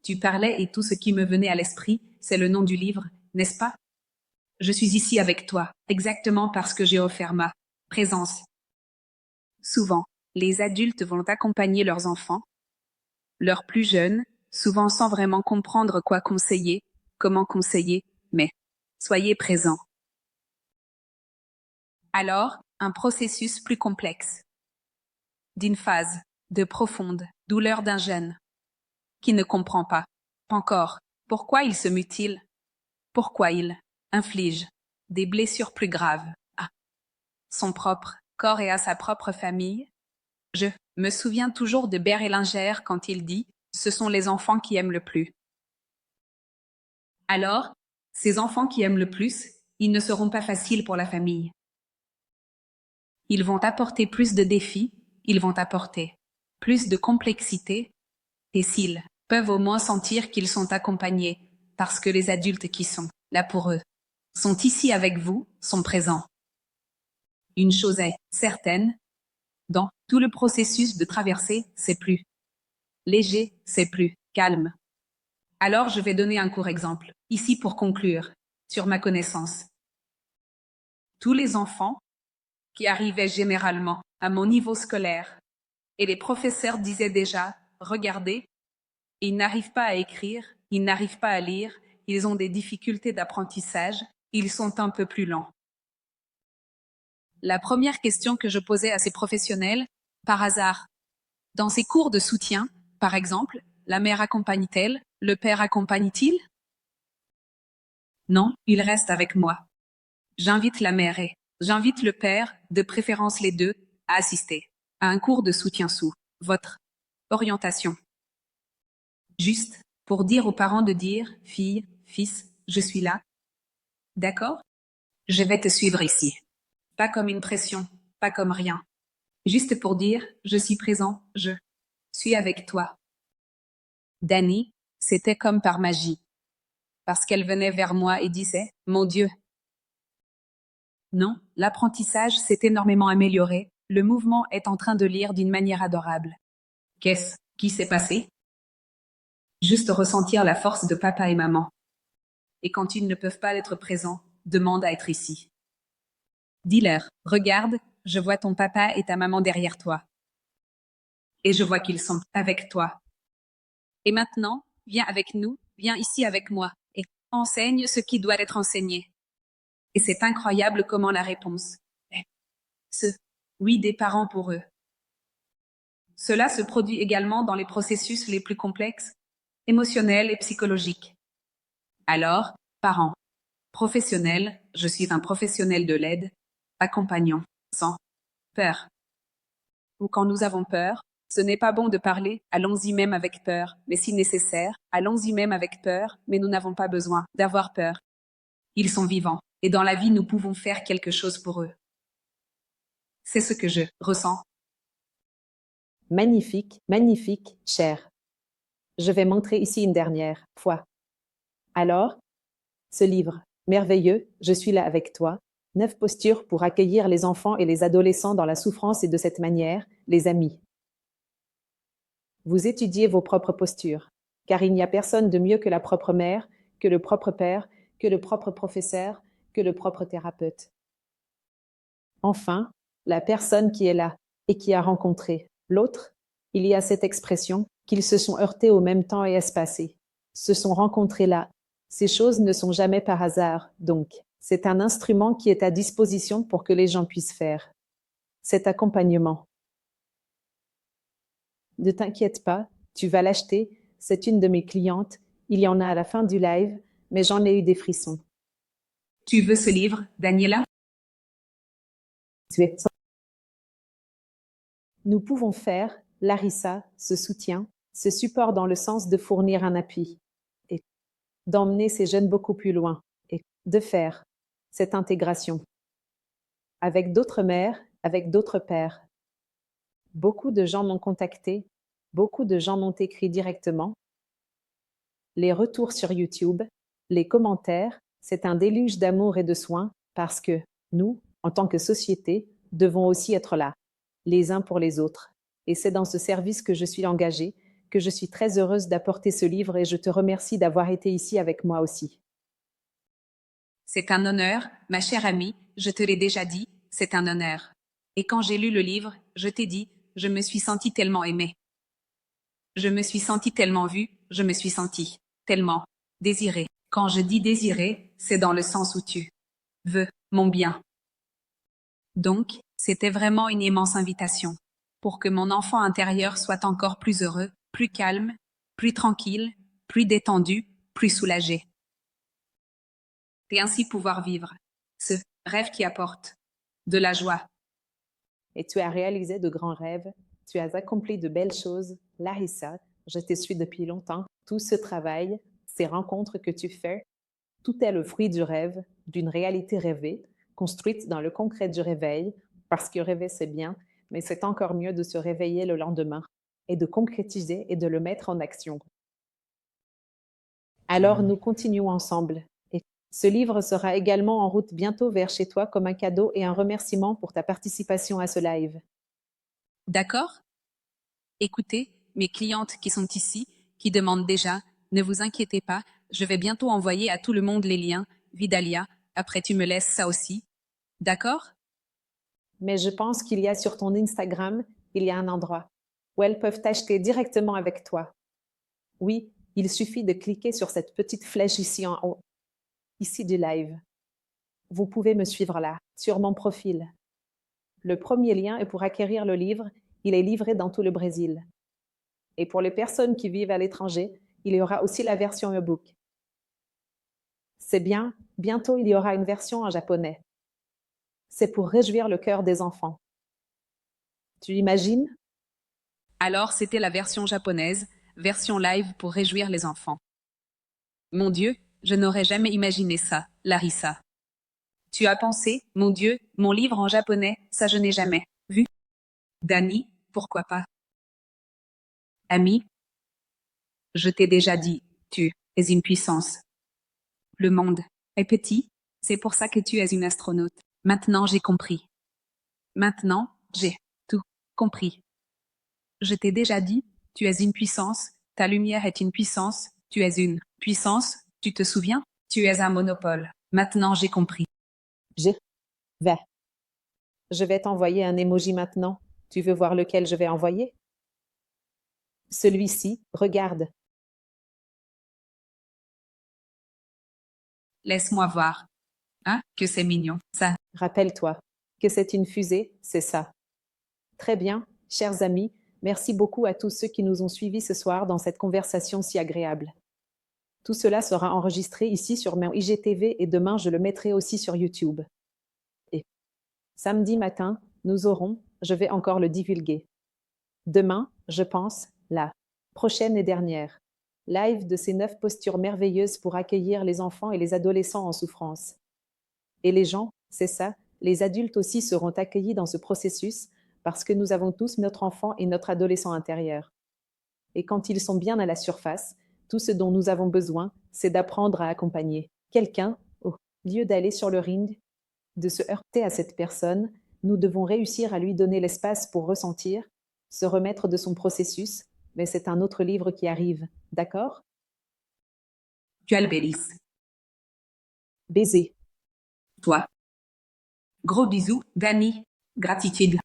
Tu parlais et tout ce qui me venait à l'esprit, c'est le nom du livre, n'est-ce pas? Je suis ici avec toi, exactement parce que j'ai offert ma présence. Souvent, les adultes vont accompagner leurs enfants, leurs plus jeunes, souvent sans vraiment comprendre quoi conseiller, comment conseiller, mais soyez présents. Alors, un processus plus complexe. D'une phase de profonde douleur d'un jeune qui ne comprend pas encore pourquoi il se mutile, pourquoi il inflige des blessures plus graves à son propre corps et à sa propre famille. Je me souviens toujours de Berlinger quand il dit « ce sont les enfants qui aiment le plus ». Alors, ces enfants qui aiment le plus, ils ne seront pas faciles pour la famille. Ils vont apporter plus de défis, ils vont apporter plus de complexité, et s'ils peuvent au moins sentir qu'ils sont accompagnés, parce que les adultes qui sont là pour eux sont ici avec vous, sont présents. Une chose est certaine, dans tout le processus de traversée, c'est plus léger, c'est plus calme. Alors je vais donner un court exemple, ici pour conclure, sur ma connaissance. Tous les enfants qui arrivaient généralement à mon niveau scolaire, et les professeurs disaient déjà, regardez, ils n'arrivent pas à écrire, ils n'arrivent pas à lire, ils ont des difficultés d'apprentissage, ils sont un peu plus lents. La première question que je posais à ces professionnels, par hasard, dans ces cours de soutien, par exemple, la mère accompagne-t-elle, le père accompagne-t-il? Non, il reste avec moi. J'invite la mère et j'invite le père, de préférence les deux, à assister à un cours de soutien sous votre orientation. Juste pour dire aux parents de dire, fille, fils, je suis là. D'accord? Je vais te suivre ici. Pas comme une pression, pas comme rien. Juste pour dire, je suis présent, je suis avec toi. Dani, c'était comme par magie, parce qu'elle venait vers moi et disait, mon Dieu. Non, l'apprentissage s'est énormément amélioré, le mouvement est en train de lire d'une manière adorable. Qu'est-ce qui s'est passé? Juste ressentir la force de papa et maman. Et quand ils ne peuvent pas être présents, demande à être ici. Dis-leur, regarde, je vois ton papa et ta maman derrière toi. Et je vois qu'ils sont avec toi. Et maintenant, viens avec nous, viens ici avec moi, et enseigne ce qui doit être enseigné. Et c'est incroyable comment la réponse est ce oui des parents pour eux. Cela se produit également dans les processus les plus complexes, émotionnels et psychologiques. Alors, parents, professionnels, je suis un professionnel de l'aide, accompagnant, sans peur. Ou quand nous avons peur, ce n'est pas bon de parler, allons-y même avec peur, mais si nécessaire, allons-y même avec peur, mais nous n'avons pas besoin d'avoir peur. Ils sont vivants, et dans la vie nous pouvons faire quelque chose pour eux. C'est ce que je ressens. Magnifique, magnifique, cher. Je vais montrer ici une dernière fois. Alors, ce livre, merveilleux, je suis là avec toi. 9 postures pour accueillir les enfants et les adolescents dans la souffrance et de cette manière, les amis. Vous étudiez vos propres postures, car il n'y a personne de mieux que la propre mère, que le propre père, que le propre professeur, que le propre thérapeute. Enfin, la personne qui est là et qui a rencontré l'autre, il y a cette expression qu'ils se sont heurtés au même temps et espacés, se sont rencontrés là. Ces choses ne sont jamais par hasard, donc c'est un instrument qui est à disposition pour que les gens puissent faire cet accompagnement. Ne t'inquiète pas, tu vas l'acheter, c'est une de mes clientes, il y en a à la fin du live, mais j'en ai eu des frissons. Tu veux ce livre, Daniela? Nous pouvons faire, Larissa, ce soutien, ce support dans le sens de fournir un appui et d'emmener ces jeunes beaucoup plus loin et de faire cette intégration avec d'autres mères, avec d'autres pères. Beaucoup de gens m'ont contacté, beaucoup de gens m'ont écrit directement. Les retours sur YouTube, les commentaires, c'est un déluge d'amour et de soins parce que nous, en tant que société, devons aussi être là, les uns pour les autres. Et c'est dans ce service que je suis engagée, que je suis très heureuse d'apporter ce livre et je te remercie d'avoir été ici avec moi aussi. C'est un honneur, ma chère amie, je te l'ai déjà dit, c'est un honneur. Et quand j'ai lu le livre, je t'ai dit, je me suis sentie tellement aimée. Je me suis sentie tellement vue, je me suis sentie tellement désirée. Quand je dis désirée, c'est dans le sens où tu veux mon bien. Donc, c'était vraiment une immense invitation pour que mon enfant intérieur soit encore plus heureux, plus calme, plus tranquille, plus détendu, plus soulagé. Et ainsi pouvoir vivre ce rêve qui apporte de la joie. Et tu as réalisé de grands rêves, tu as accompli de belles choses. Larissa, je te suis depuis longtemps. Tout ce travail, ces rencontres que tu fais, tout est le fruit du rêve, d'une réalité rêvée, construite dans le concret du réveil, parce que rêver, c'est bien, mais c'est encore mieux de se réveiller le lendemain et de concrétiser et de le mettre en action. Alors, nous continuons ensemble. Et ce livre sera également en route bientôt vers chez toi comme un cadeau et un remerciement pour ta participation à ce live. D'accord? Écoutez, mes clientes qui sont ici, qui demandent déjà, ne vous inquiétez pas, je vais bientôt envoyer à tout le monde les liens. Vidalia, après tu me laisses ça aussi. D'accord? Mais je pense qu'il y a sur ton Instagram, il y a un endroit où elles peuvent t'acheter directement avec toi. Oui, il suffit de cliquer sur cette petite flèche ici en haut, ici du live. Vous pouvez me suivre là, sur mon profil. Le premier lien est pour acquérir le livre. Il est livré dans tout le Brésil. Et pour les personnes qui vivent à l'étranger, il y aura aussi la version e-book. C'est bien, bientôt il y aura une version en japonais. C'est pour réjouir le cœur des enfants. Tu imagines? Alors c'était la version japonaise, version live pour réjouir les enfants. Mon Dieu, je n'aurais jamais imaginé ça, Larissa. Tu as pensé, mon Dieu, mon livre en japonais, ça je n'ai jamais vu. Dani, pourquoi pas? Ami, je t'ai déjà dit, tu es une puissance. Le monde est petit, c'est pour ça que tu es une astronaute. Maintenant j'ai compris. Maintenant, j'ai tout compris. Je t'ai déjà dit, tu es une puissance, ta lumière est une puissance, tu es une puissance, tu te souviens? Tu es un monopole. Maintenant j'ai compris. Je vais. Je vais t'envoyer un emoji maintenant. Tu veux voir lequel je vais envoyer? Celui-ci, regarde. Laisse-moi voir. Ah, que c'est mignon, ça. Rappelle-toi que c'est une fusée, c'est ça. Très bien, chers amis, merci beaucoup à tous ceux qui nous ont suivis ce soir dans cette conversation si agréable. Tout cela sera enregistré ici sur mon IGTV et demain je le mettrai aussi sur YouTube. Et samedi matin, nous aurons, je vais encore le divulguer. Demain, je pense, la prochaine et dernière, live de ces 9 postures merveilleuses pour accueillir les enfants et les adolescents en souffrance. Et les gens, c'est ça, les adultes aussi seront accueillis dans ce processus parce que nous avons tous notre enfant et notre adolescent intérieur. Et quand ils sont bien à la surface, tout ce dont nous avons besoin, c'est d'apprendre à accompagner quelqu'un au lieu d'aller sur le ring, de se heurter à cette personne. Nous devons réussir à lui donner l'espace pour ressentir, se remettre de son processus, mais c'est un autre livre qui arrive, d'accord? Tu as le bélis. Baiser. Toi. Gros bisous, Dani. Gratitude.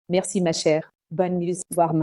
Merci ma chère. Bonne nuit. Au revoir.